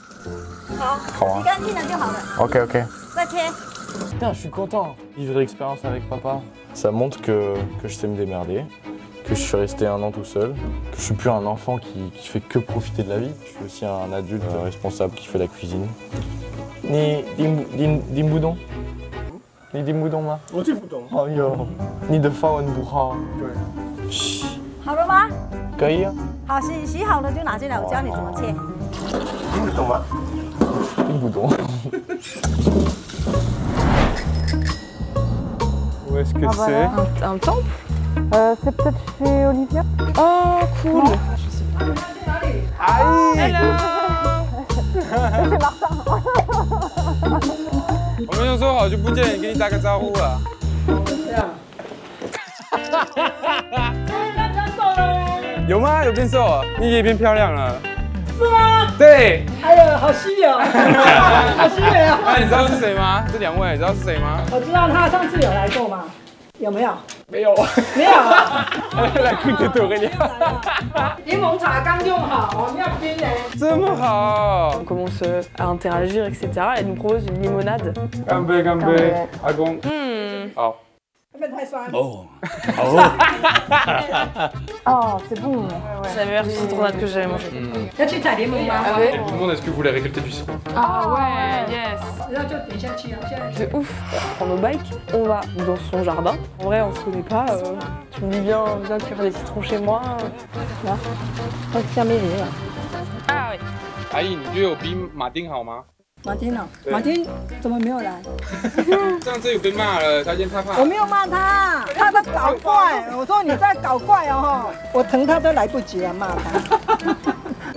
好，洗干净了就好了。 Ok. 再切。 Putain, je suis content. Vivre l'expérience avec papa. Ça montre que je sais me démerder, que je suis resté un an tout seul, que je suis plus un enfant qui fait que profiter de la vie. Je suis aussi un adulte responsable qui fait la cuisine. Ni dimboudon? Ni dimboudon ma? 我听不懂。哎呦，你的法文不好。好了吗？可以啊。好，洗好了就拿进来，我教你怎么切。听得懂吗？听不懂。 Où est-ce que c'est? Un temple c'est peut-être chez Olivia. Oh, cool. Aïe! Hello. 我们又说好久不见，给你打个招呼啊！有吗？有变瘦啊？你也变漂亮了。是吗？对。哎呀，好吸哦，好吸引哦。那你知道是谁吗？这两位，你知道是谁吗？我知道他上次有来过吗？有没有？没有。没有啊。来快点躲开你。柠檬茶刚用好，我们要冰的。这么好。On commence à interagir, etc. Elle nous propose une limonade. 干杯，干杯，阿公。好。 会不会太酸？哦，Oh, c'est bon. C'est la meilleure citronnade que j'ai jamais mangée. 要去采柠檬吗？ Ah ouais? Je vous demande est-ce que vous voulez récolter du citron? Ah ouais, yes. 然后就点下去啊，现在。 C'est ouf. On prend nos bikes, on va dans son jardin. En vrai, on se connaît pas. Tu me dis viens cuire des citrons chez moi. Là. Tiens, mais Ah oui. 阿姨，你觉得有比马丁好吗？ 马丁呢？马丁怎么没有来？上次有被骂了，他先怕怕。我没有骂他，他在搞怪。我说你在搞怪哦，我疼他都来不及了，骂他。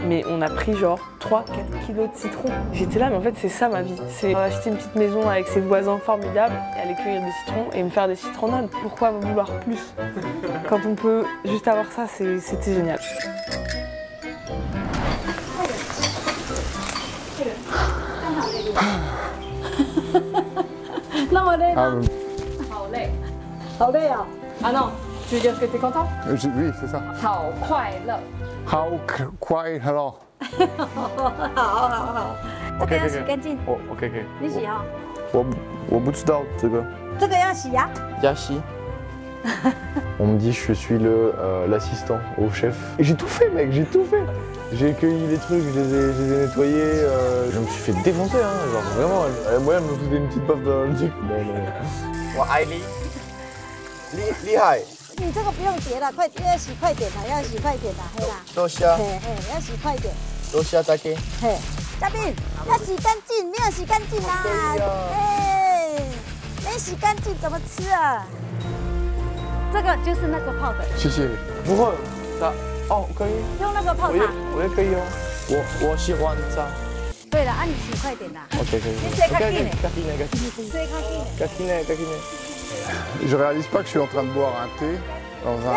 Mais on a pris genre 3-4 kilos de citron. J'étais là, mais en fait, c'est ça ma vie. C'est acheter une petite maison avec ses voisins formidables, et aller cueillir des citrons et me faire des citronnades. Pourquoi vouloir plus? Quand on peut juste avoir ça, c'était génial. 那么累吗？ 好累。好累啊！ Ah non, tu veux dire que t'es content? Oui, c'est ça. 好快乐。 How quiet hello. 好，这个要洗干净。 OK。你洗哈。我不知道这个。这个要洗呀。Yashi. On me dit que je suis l'assistant au chef. Et j'ai tout fait mec, j'ai tout fait. J'ai cueilli les trucs, je les ai nettoyés. Je me suis fait défoncer hein, genre vraiment. Moi elle me faisait une petite paf dans le truc. Non. 厉害。你这个不用叠了，快要洗快点啦，要洗快点啦，嘿啦。多虾，嘿嘿，要洗快点。多虾再给。嘿，嘉宾要洗干净，没有洗干净啦。哎，没洗干净怎么吃啊？这个就是那个泡的。谢谢。不会，哦，可以。用那个泡茶。我也可以哦。我喜欢茶。对了，你洗快点啦。OK，可以。你洗较紧嘞。洗较紧嘞。Je réalise pas que je suis en train de boire un thé dans un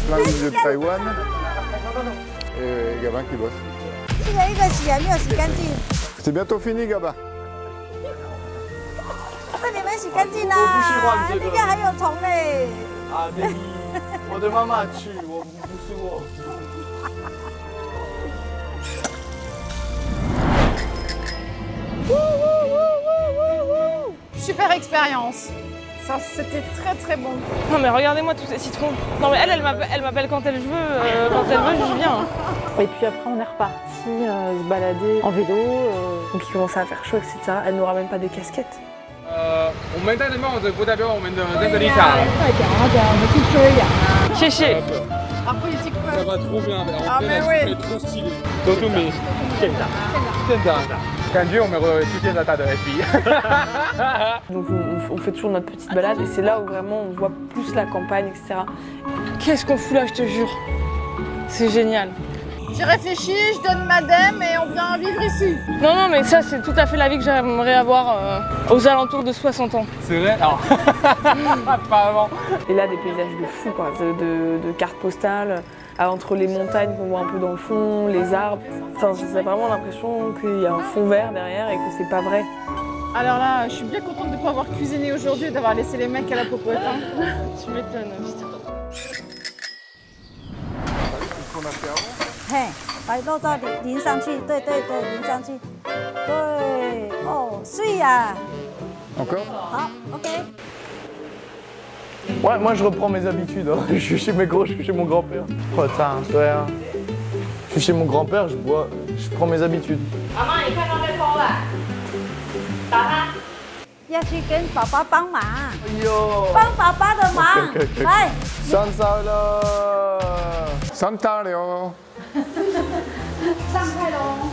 plein milieu de Taïwan et Gabin qui bosse. C'est bientôt fini, Gabin. 这你们洗干净啦，里面还有虫嘞。啊，baby，我的妈妈去，我不是我。Super expérience. Ça, c'était très très bon. Non mais regardez-moi tous ces citrons. Non mais elle m'appelle quand elle veut, je viens. Et puis après, on est reparti se balader en vélo. Donc il commençait à faire chaud, etc. Elle nous ramène pas des casquettes. 我们戴的帽子不代表我们的那个立场。快点，我们去追呀。谢谢。 Ça va trop bien. Ah mais oui. C'est trop stylé. 都是明县长，感觉我们会出现在他的 FB。 Donc on fait toujours notre petite balade et c'est là où vraiment on voit plus la campagne, etc. Qu'est-ce qu'on fout là, je te jure. C'est génial. J'ai réfléchi, je donne ma dème et on vient vivre ici. Non, mais ça c'est tout à fait la vie que j'aimerais avoir aux alentours de 60 ans. C'est vrai? Alors, pas avant. Et là des paysages de fou quoi, de cartes postales, entre les montagnes qu'on voit un peu dans le fond, les arbres. Enfin, j'ai vraiment l'impression qu'il y a un fond vert derrière et que c'est pas vrai. Alors là, je suis bien contente de ne pas avoir cuisiné aujourd'hui et d'avoir laissé les mecs à la popote. Hein. Tu m'étonnes, putain. 嘿，把肉燥淋上去，对，淋上去，对，哦，水呀。Encore? 好 ，OK。 Ouais, moi je reprends mes habitudes. Hein. Je suis chez mes gros, je suis chez mon grand-père. Oh, ça, ouais. Hein. Je suis chez mon grand-père, je prends mes habitudes. Maman, 你看到被偷了，打他。要去跟爸爸帮忙，哟，帮爸爸的忙，来。Santa Leo.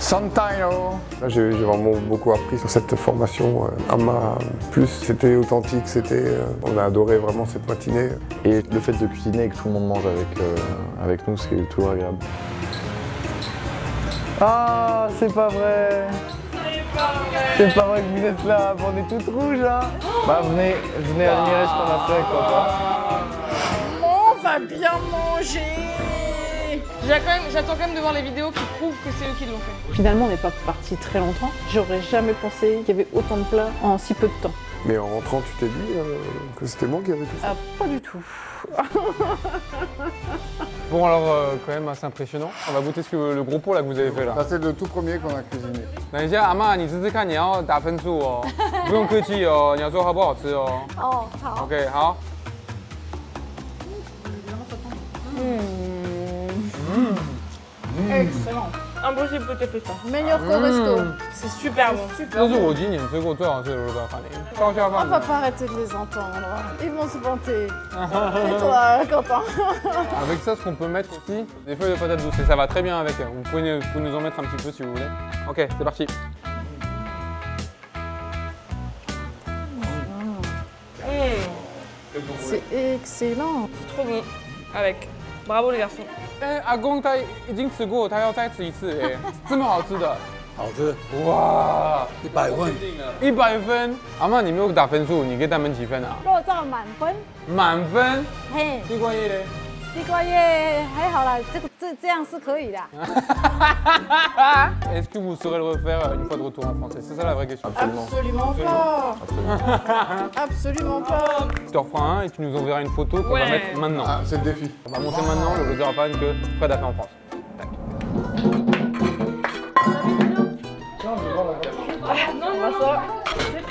Santa Leo. Là, j'ai vraiment beaucoup appris sur cette formation. Amma Plus, c'était authentique, on a adoré vraiment cette matinée. Et le fait de cuisiner et que tout le monde mange avec nous, c'est toujours agréable. Ah, c'est pas vrai. C'est pas vrai que vous êtes là, on est toutes rouges hein. Bah venez admirer ce qu'on a fait quoi. On va bien manger. J'attends quand même de voir les vidéos qui prouvent que c'est eux qui l'ont fait. Finalement, on n'est pas parti très longtemps. J'aurais jamais pensé qu'il y avait autant de plats en si peu de temps. Mais en rentrant, tu t'es dit que c'était moi qui avais tout fait? Ah, pas du tout. Bon alors quand même assez impressionnant. On va goûter le gros pot là que vous avez fait là. Ça c'est le tout premier qu'on a cuisiné. 等一下，阿嬷，你试试看，你要打分数哦，不用客气哦，你要说好不好吃哦。哦，好。OK， 好。Excellent. Impossible de faire ça. Meilleur qu'au resto. C'est super bon. 这是我今年吃过最好吃的肉燥饭了，烧虾 On 饭。 va pas arrêter de les entendre. Ils vont se vanter. Et toi, Quentin? Avec ça, ce qu'on peut mettre aussi, des feuilles de patates douces, et ça va très bien avec. Vous pouvez nous en mettre un petit peu si vous voulez. Ok, c'est parti. C'est excellent. Trop bon. Avec. Bravo les garçons. 哎，阿公他已经吃过，他要再吃一次，哎，这么好吃的。好吃，哇100分，100分。阿嬷，你没有打分数，你给他们几分啊？肉燥满分。满分。嘿。地瓜叶嘞？地瓜叶还好啦，这样是可以的。Est-ce que vous saurez le refaire une fois de retour en français? C'est ça la vraie question. Absolument pas. Absolument pas. Je te referai un et tu nous enverras une photo qu'on va mettre maintenant. Ah, c'est le défi. On va monter maintenant le Loser Pan que Fred a fait en France.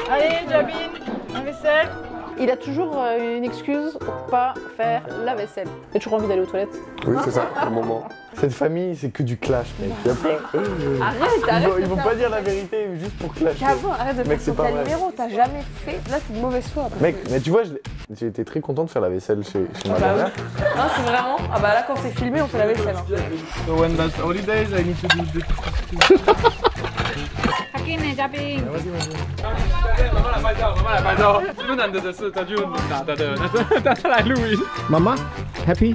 Allez, Jabin, la vaisselle. Il a toujours une excuse pour pas faire la vaisselle. Il a toujours envie d'aller aux toilettes. Oui, c'est ça, le moment. Cette famille, c'est que du clash, mec. Arrête. Ils vont pas dire la vérité juste pour clasher. J'avoue, arrête de Mec, faire c'est pas ton vrai. numéro. T'as jamais fait. Là, c'est de mauvaise foi. Mec, mais tu vois, J'ai été très content de faire la vaisselle chez ma Bah grand-mère. oui. Non, c'est vraiment. Ah bah là, quand c'est filmé, on fait la vaisselle. Hein. So when there's holidays, I need to do this. 他给你嘉宾。妈妈来拍照，妈妈来拍照。这么难得的事，他就拿他的，他来录音。妈妈 happy？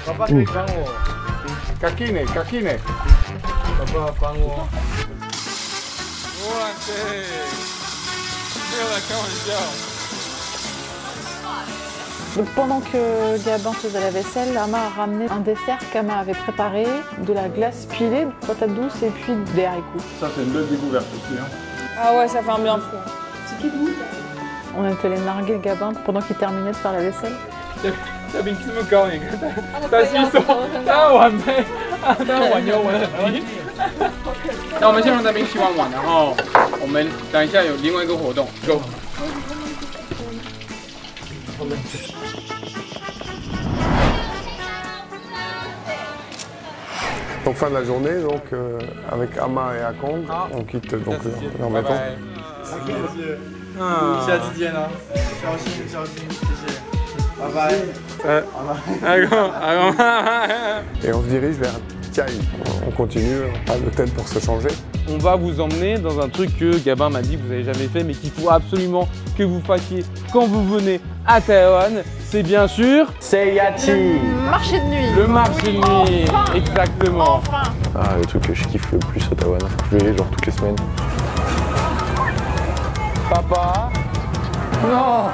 爸爸可以帮我。Kakine, kakine。爸爸帮我。哇塞！没有来开玩笑。 Donc pendant que Gabin faisait la vaisselle, Ama a ramené un dessert qu'Ama avait préparé, de la glace pilée, de patates douces et puis des haricots. Ça c'est une belle découverte aussi. Hein. Ah ouais, ça fait un bien fou. On est allé narguer Gabin pendant qu'il terminait de faire la vaisselle. 嘉宾这么高，你看他洗手，他碗没，他碗有碗很低。那我们先让嘉宾洗完碗，然后我们等一下有另外一个活动 ，Go。 Donc fin de la journée, donc avec Ama et Akong, on quitte donc leur maison. 下次见了，小心小心，谢谢，拜拜。Et on se dirige vers Tiaï. On continue à l'hôtel pour se changer. On va vous emmener dans un truc que Gabin m'a dit que vous n'avez jamais fait, mais qu'il faut absolument que vous fassiez quand vous venez à Taïwan. C'est bien sûr Seiyati. Marché de nuit. Le marché de nuit, enfin. Exactement. Enfin. Ah, le truc que je kiffe le plus à Taïwan, je vais y aller genre toutes les semaines. Papa Non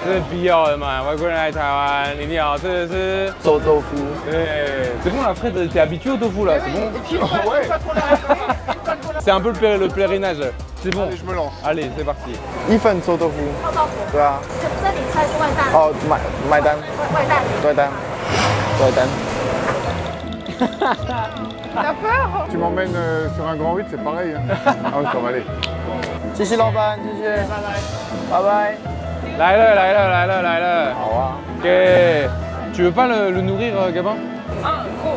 这是必要的嘛，外国人来台湾一定要吃吃臭豆腐。对，c'est bon la Fred, t'es habitué au tofu là, c'est bon. C'est un peu le pèlerinage. C'est bon. Allez, je me lance. Allez, c'est parti. 一份臭豆腐。对啊。这里菜是外带。哦，买单。外带。外单。外单。 T'as peur? Tu m'emmènes sur un grand 8, c'est pareil. Hein. Ah oui, ça va aller. 谢谢老板，谢谢。拜拜。 来了。好啊。Ok. Tu veux pas le nourrir, Gabin? Un coup.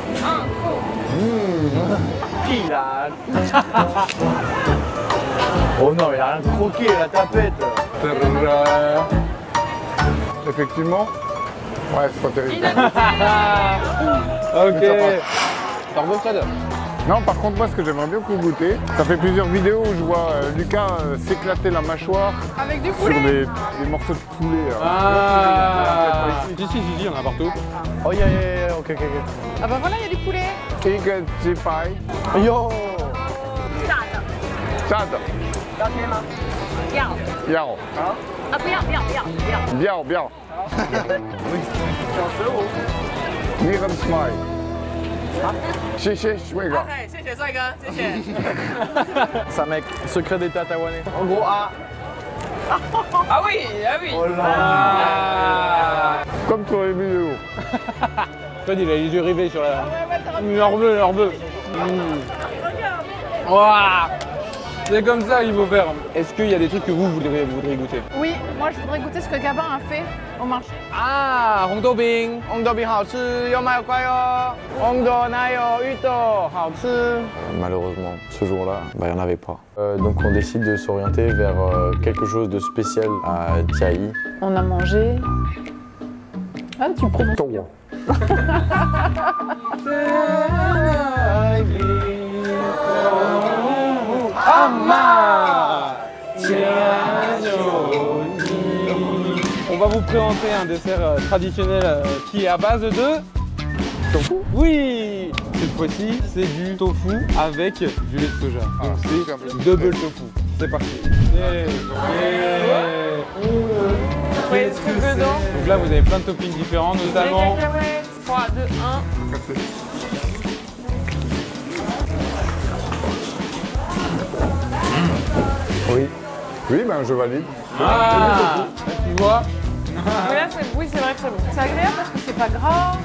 Pila. Oh non, il a rien croqué, la tapette. Effectivement. Ouais, c'est pas terrible. Ok. T'en veux, Fred? Non, par contre, moi, ce que j'aimerais bien beaucoup goûter, ça fait plusieurs vidéos où je vois Lucas s'éclater la mâchoire Avec du sur poulet. des morceaux de poulet. Ah. Si, on a partout. Oh, ok. Ah bah voilà, il y a du poulet. Pai. Yo. Sad. 要切吗？要。要。啊，不要。Biao. Miram Smile. 谢谢帅哥。谢谢帅哥，谢谢。Ça mec, secret d'état taïwanais. En gros A. Ah oui. Oh là. Comme sur les vidéos. Fred, il a les yeux rivés sur la... Leur bœuf. Waouh. C'est comme ça qu'il faut faire. Est-ce qu'il y a des trucs que vous voudriez goûter? Oui, moi je voudrais goûter ce que Gabin a fait au marché. Ah, Hongdobing. Hongdobing 好吃，又卖乖哦。Hongdo 奶油芋头好吃。 Malheureusement, ce jour-là, il n'y en avait pas. Donc on décide de s'orienter vers quelque chose de spécial à Tiaï. On a mangé. Ah, tu prononces bien. On va vous présenter un dessert traditionnel qui est à base de tofu. Oui. Cette fois-ci, c'est du tofu avec du lait de soja. Donc c'est double tofu. C'est parti. Ouais, ce que dedans. Donc là, vous avez plein de toppings différents, notamment. 3, 2, 1. Oui, ben je valide. Ah, tu vois. Oui, c'est vrai que c'est bon. C'est agréable parce que c'est pas gras,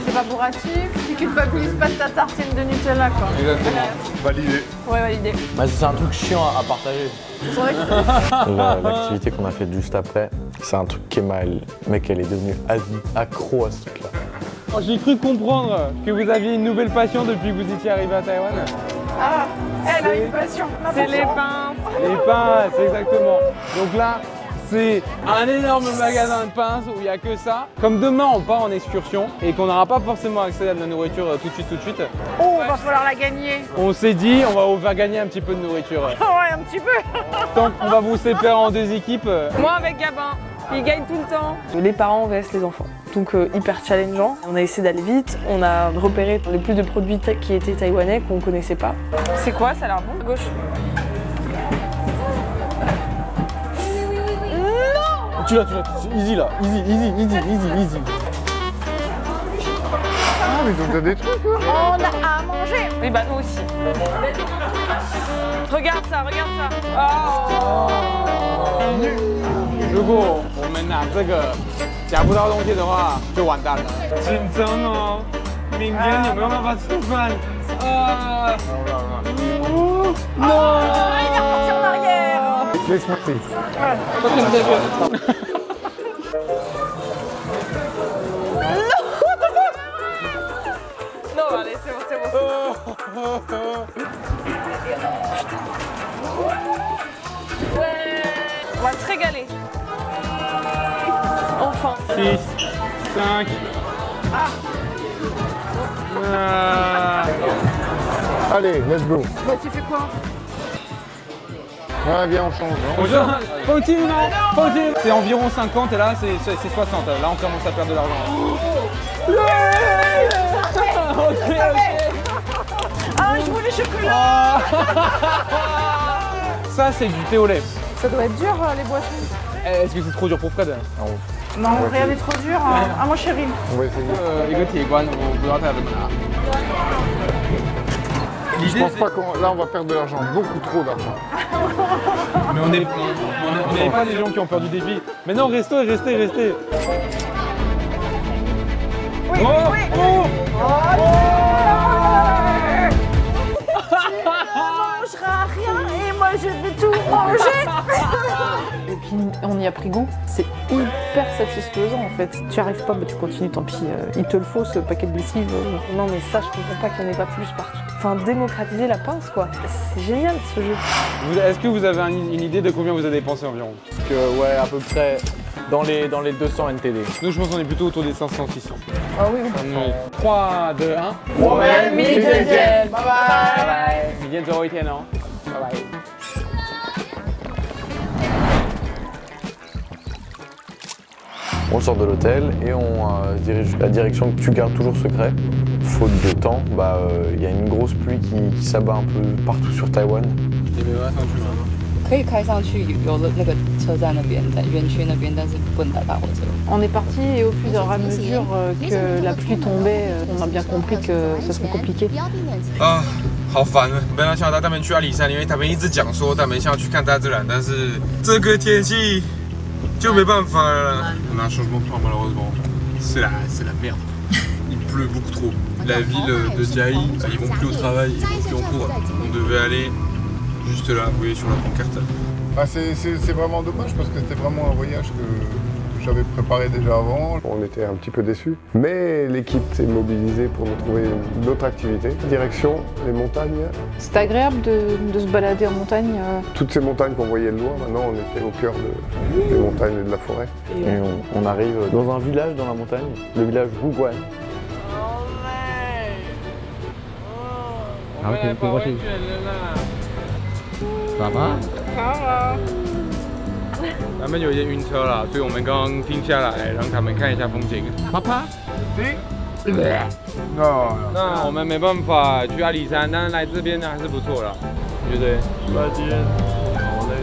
c'est pas bourratif, tu culpabilises pas de ta tartine de Nutella quoi. Exactement. Validé. Ouais, validé. Bah, c'est un truc chiant à partager. C'est vrai que L'activité qu'on a faite juste après, c'est un truc qui est mal. Mec, elle est devenue accro à ce truc-là. J'ai cru comprendre que vous aviez une nouvelle passion depuis que vous étiez arrivé à Taïwan. Ah, Elle a une passion. C'est les pinces. Les pinces, exactement. Donc là, c'est un énorme magasin de pinces où il n'y a que ça. Comme demain on part en excursion et qu'on n'aura pas forcément accès à de la nourriture tout de suite, Oh, va falloir la gagner. on s'est dit on va vous faire gagner un petit peu de nourriture. Ouais, un petit peu. Tant qu'on va vous séparer en deux équipes. Moi avec Gabin, il gagne tout le temps. Les parents vs les enfants. Donc hyper challengeant. On a essayé d'aller vite. On a repéré les plus de produits qui étaient taïwanais qu'on connaissait pas. C'est quoi? Ça a l'air bon à gauche. Tu l'as, easy là, easy. Ah, mais donc t'as des trucs là. On a à manger. Oui, bah nous aussi. Regarde ça. Oh. 如果我们拿这个夹不到东西的话，就完蛋了。紧张哦，明天有没有办法吃饭？Non. Il est reparti en arrière. Laisse-moi tes. Non, allez, c'est bon. On va se régaler. Enfin. 6, 5. Allez, let's go. Bah, tu fais quoi? Ouais, viens, on change. Continue. C'est environ 50 et là c'est 60. Là on commence à perdre de l'argent. Ok. Ah, je voulais chocolat. Ça c'est du thé au lait. Ça doit être dur les boissons. Est-ce que c'est trop dur pour Fred? Non, rien n'est trop dur. Ah, moi chérie. On va essayer. 一个铁观我不要太冷啊。 Je pense pas qu'on... Là, on va perdre de l'argent. Beaucoup trop d'argent. Mais on n'est pas des gens qui ont peur du défi. Mais non, restez. Oui, Oh, oui. oh. Tu ne mangeras rien et moi je vais tout manger. Et puis on y a pris goût, c'est hyper satisfaisant en fait. Tu arrives pas, bah, tu continues, tant pis, il te le faut ce paquet de lessive. Non mais ça je comprends pas qu'il n'y en ait pas plus partout. Enfin démocratiser la pince quoi, c'est génial ce jeu. Est-ce que vous avez une idée de combien vous avez dépensé environ? Que ouais, à peu près dans les 200 NTD. Nous je pense qu'on est plutôt autour des 500-600. Ah oui. 3, 2, 1. 我们明天见，拜拜。拜拜，明天最后一天哦，拜拜。 On sort de l'hôtel et on dirige la direction que tu gardes toujours secret. Faute de temps, il y a une grosse pluie qui s'abat un peu partout sur Taïwan. 可以开上去有那个车站那边，在园区那边，但是不能搭火车。 On est parti et au fur et à mesure que la pluie tombait, on a bien compris que ce serait compliqué. 啊，好烦啊！本来想带他们去阿里山，因为他们一直讲说他们想要去看大自然，但是这个天气就没办法了。On a un changement de plan malheureusement. C'est la merde. Il pleut beaucoup trop. La ville de Jiayi, ils vont plus au travail, ils vont plus en cours. On devait aller juste là, vous voyez sur la pancarte. Ah, c'est vraiment dommage parce que c'était vraiment un voyage que j'avais préparé déjà avant. On était un petit peu déçus, mais l'équipe s'est mobilisée pour nous trouver d'autres activités. Direction les montagnes. C'était agréable de se balader en montagne. Toutes ces montagnes qu'on voyait de loin, maintenant on était au cœur des montagnes et de la forêt. Et on arrive dans un village dans la montagne, le village Guguan. Ah, ok, 爸爸。他们有一些晕车了，所以我们刚刚停下来，让他们看一下风景。爸爸，那我们没办法去阿里山，但是来这边呢还是不错了，对不对？再见，好累。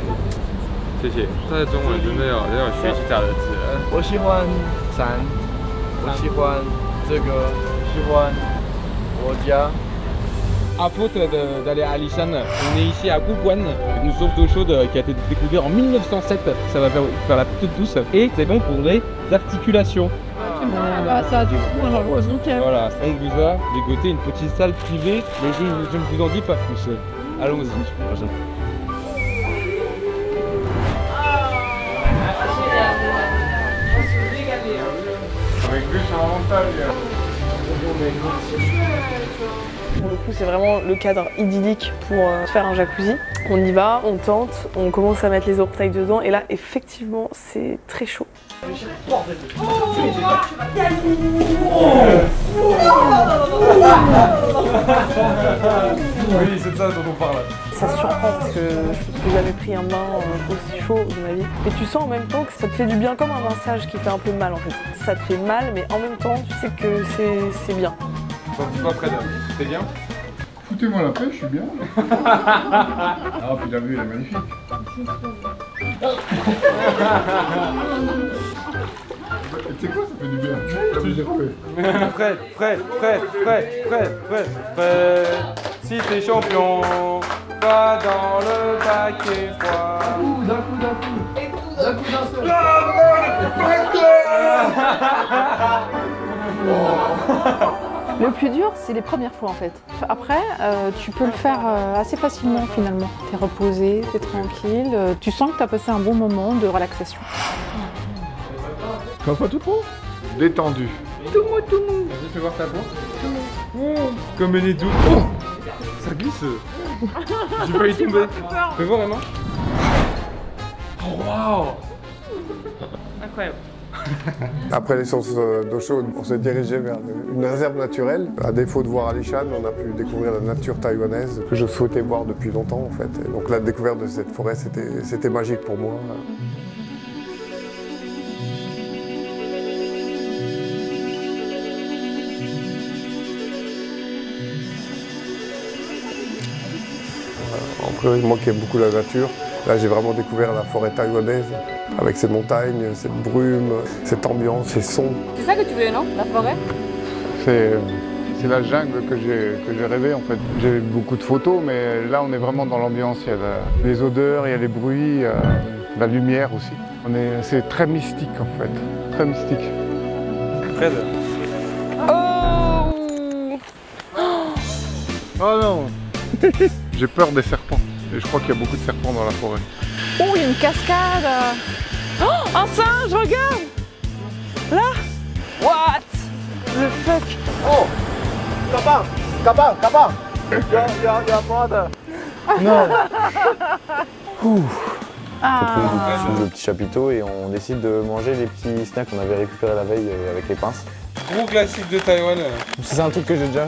谢谢。这中文真的要学习他的字。我喜欢山，我喜欢这个，喜欢我家。 À faute d'aller à Alishan, on est ici à Guguan, une source d'eau chaude qui a été découverte en 1907. Ça va faire la toute douce et c'est bon pour les articulations. Ça du coup, voilà, on vous a dégoté une petite salle privée, mais je ne vous en dis pas plus. Allons-y. Avec vue sur la montagne. Pour le coup, c'est vraiment le cadre idyllique pour faire un jacuzzi. On y va, on tente, on commence à mettre les orteils dedans et là, effectivement, c'est très chaud. Oui, c'est de ça dont on parle. Ça surprend parce que je pense que j'ai jamais pris un bain aussi chaud de ma vie. Et tu sens en même temps que ça te fait du bien, comme un massage qui fait un peu mal en fait. Ça te fait mal, mais en même temps, tu sais que c'est bien. T'en dis pas, Fred, c'est bien? Foutez-moi la paix, je suis bien. Ah, puis la vue, elle est magnifique. Tu sais quoi, ça fait du bien. La vue, j'ai trouvé. Fred, si t'es champion, va dans le paquet froid. D'un coup. Le plus dur, c'est les premières fois en fait. Après, tu peux le faire assez facilement finalement. T'es reposé, t'es tranquille, tu sens que t'as passé un bon moment de relaxation. T'as pas tout trop? Détendu. Tout mou. Vas-y, fais voir ta peau. Comme elle est douce. Oh, ça glisse. J'ai pas y tomber. Fais voir, Emma. Oh, waouh. Incroyable. Après les sources d'eau chaude, on s'est dirigé vers une réserve naturelle. À défaut de voir Alishan, on a pu découvrir la nature taïwanaise que je souhaitais voir depuis longtemps en fait. Et donc la découverte de cette forêt, c'était magique pour moi. Après, moi qui aime beaucoup la nature, là j'ai vraiment découvert la forêt taïwanaise avec ses montagnes, cette brume, cette ambiance, ces sons. C'est ça que tu voulais, non? La forêt? C'est la jungle que j'ai rêvé en fait. J'ai vu beaucoup de photos, mais là on est vraiment dans l'ambiance. Il y a les odeurs, il y a les bruits, la lumière aussi. C'est très mystique en fait, très mystique. Fred. Oh non. J'ai peur des serpents et je crois qu'il y a beaucoup de serpents dans la forêt. Oh, il y a une cascade! Oh, un singe, regarde! Là! What the fuck? Oh! Kappa! Y'a pas de... Non. Ah. On trouve le petit chapiteau et on décide de manger les petits snacks qu'on avait récupérés la veille avec les pinces. Gros classique de Taïwan. C'est un truc que j'ai déjà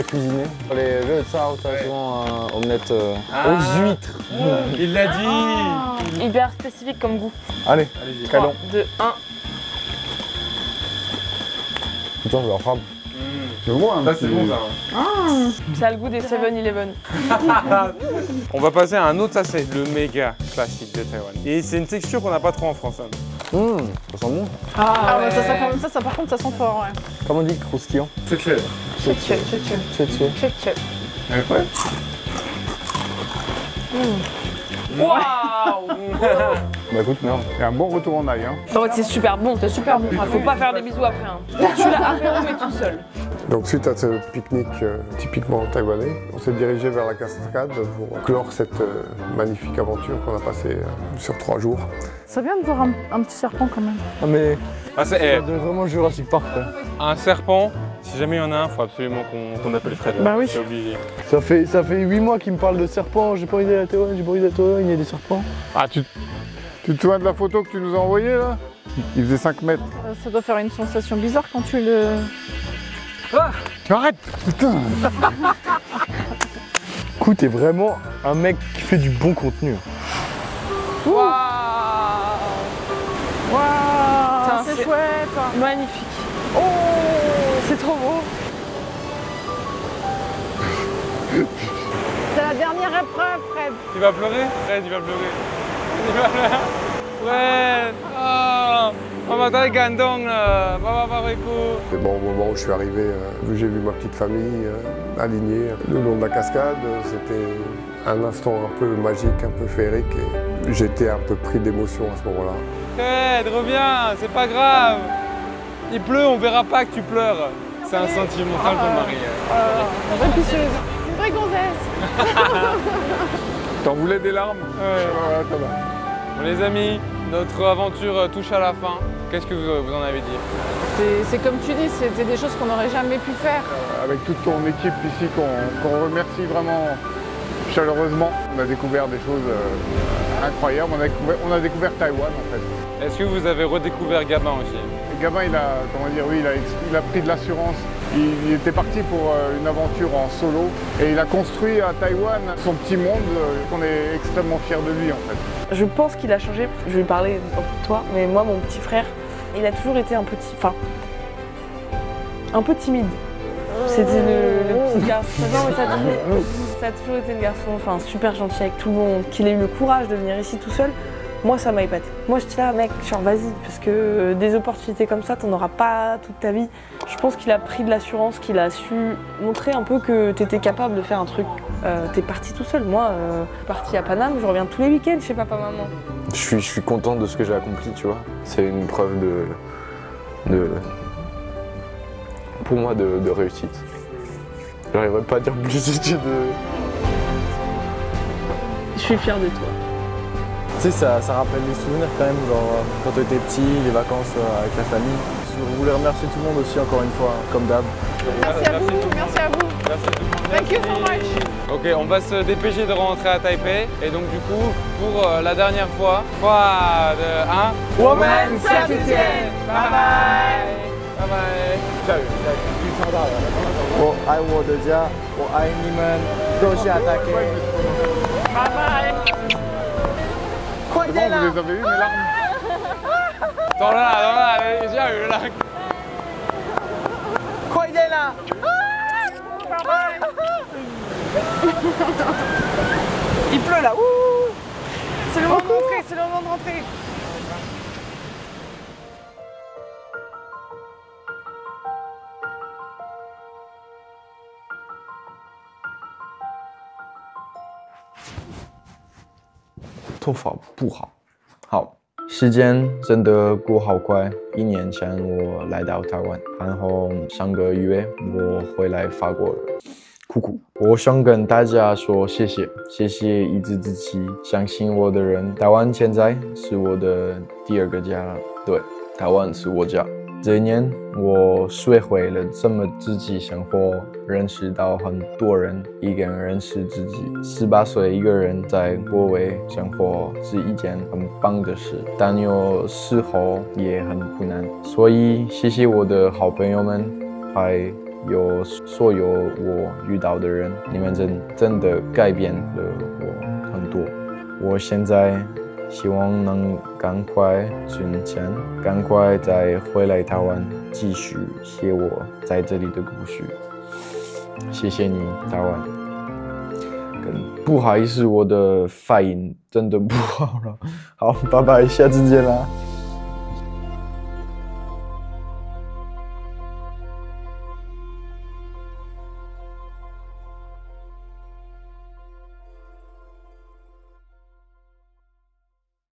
cuisiné. Les souvent omelette aux huîtres. Il l'a dit. Hyper spécifique comme goût. Allez, 3, 2, 1. Putain, je leur frappe. C'est bon, Ça c'est bon ça. Ça a le goût des 7-Eleven. On va passer à un autre, ça c'est le méga classique de Taïwan. Et c'est une texture qu'on n'a pas trop en France. Hein. Ça sent bon. Ah ouais, ça par contre ça sent fort, ouais. Comment on dit croustillant? Ketchup. Elle est prête? Waouh. Bah écoute, merde. Il y a un bon retour en ail. Hein. Non, c'est super bon, c'est super bon. Faut pas faire des bisous après. Hein. Tu l'as apéro mais tout seul. Donc suite à ce pique-nique typiquement taïwanais, on s'est dirigé vers la cascade pour clore cette magnifique aventure qu'on a passée sur 3 jours. C'est bien de voir un petit serpent quand même. Ah mais... c'est vraiment Jurassic Park quoi. un serpent, si jamais il y en a un, il faut absolument qu'on appelle Fred. Bah oui. C'est obligé. Ça fait 8 mois qu'il me parle de serpents, j'ai pas envie d'aller à Taïwan, il y a des serpents. Ah, tu te souviens de la photo que tu nous as envoyée là? Il faisait 5 mètres. Ça doit faire une sensation bizarre quand tu le... Arrête! Putain! Écoute, t'es vraiment un mec qui fait du bon contenu. Waouh. C'est chouette! Magnifique. Oh, c'est trop beau. C'est la dernière épreuve, Fred! Il va pleurer? Fred, il va pleurer. Il va pleurer. Fred! Oh, ma taille gandong là! Papa Rico! C'est bon, au moment où je suis arrivé, j'ai vu ma petite famille alignée le long de la cascade. C'était un instant un peu magique, un peu féerique et j'étais un peu pris d'émotion à ce moment-là. Fred, reviens, c'est pas grave! Il pleut, on verra pas que tu pleures. C'est un sentimental ton mari. Une vraie pisseuse, une vraie gonzesse! T'en voulais des larmes? Ouais. Ouais, ça va. Bon les amis, notre aventure touche à la fin. Qu'est-ce que vous en avez dit? C'est comme tu dis, c'était des choses qu'on n'aurait jamais pu faire. Avec toute ton équipe ici qu'on remercie vraiment chaleureusement. On a découvert des choses incroyables, on a découvert Taïwan en fait. Est-ce que vous avez redécouvert Gabin aussi? Gabin, il a, comment dire, oui, il a pris de l'assurance. Il était parti pour une aventure en solo et il a construit à Taïwan son petit monde qu'on est extrêmement fiers de lui en fait. Je pense qu'il a changé, je vais parler de toi, mais moi mon petit frère, il a toujours été un peu timide. C'était le petit garçon. Non, mais ça a toujours été le garçon, enfin super gentil avec tout le monde, qu'il ait eu le courage de venir ici tout seul. Moi, ça m'a épaté. Moi, je dis là, mec, genre, vas-y, parce que des opportunités comme ça, t'en auras pas toute ta vie. Je pense qu'il a pris de l'assurance, qu'il a su montrer un peu que t'étais capable de faire un truc. T'es parti tout seul. Moi, parti à Paname, je reviens tous les week-ends chez papa-maman. Je suis content de ce que j'ai accompli, tu vois. C'est une preuve pour moi, de réussite. J'arriverai pas à dire plus de... Je suis fière de toi. Tu sais, ça rappelle les souvenirs quand même, genre quand on était petit, les vacances avec la famille. Je voulais remercier tout le monde aussi encore une fois, comme d'hab. Merci à vous, merci à vous. Merci à tout le monde. Thank you so much. Ok, on va se dépêcher de rentrer à Taipei. Et donc du coup, pour la dernière fois, 3, 2, 1... Woman Satisfaction. Bye bye. Bye bye. 下雨超大的。我爱我的家，我爱你们，都下大给。拜拜。快点啦！vous les avez eu mes larmes. 走了啦，下雨了。快点啦！拜拜。Il pleut là. C'est le moment de rentrer, c'est le moment de rentrer. Tô法不好。好，时间真的过好快。1年前我来到台湾，然后上个月我回来法国了。酷酷，我想跟大家说谢谢，谢谢一直支持、相信我的人。台湾现在是我的第2个家了，对，台湾是我家。这一年我学会了怎么自己生活，认识到很多人，一个人认识自己。18岁一个人在国外生活是一件很棒的事，但有时候也很困难。所以谢谢我的好朋友们，还有所有我遇到的人，你们真的改变了我很多。我现在希望能赶快存钱，赶快再回来台湾，继续写我在这里的故事。谢谢你，台湾。不好意思，我的发音真的不好了。好，拜拜，下次见啦。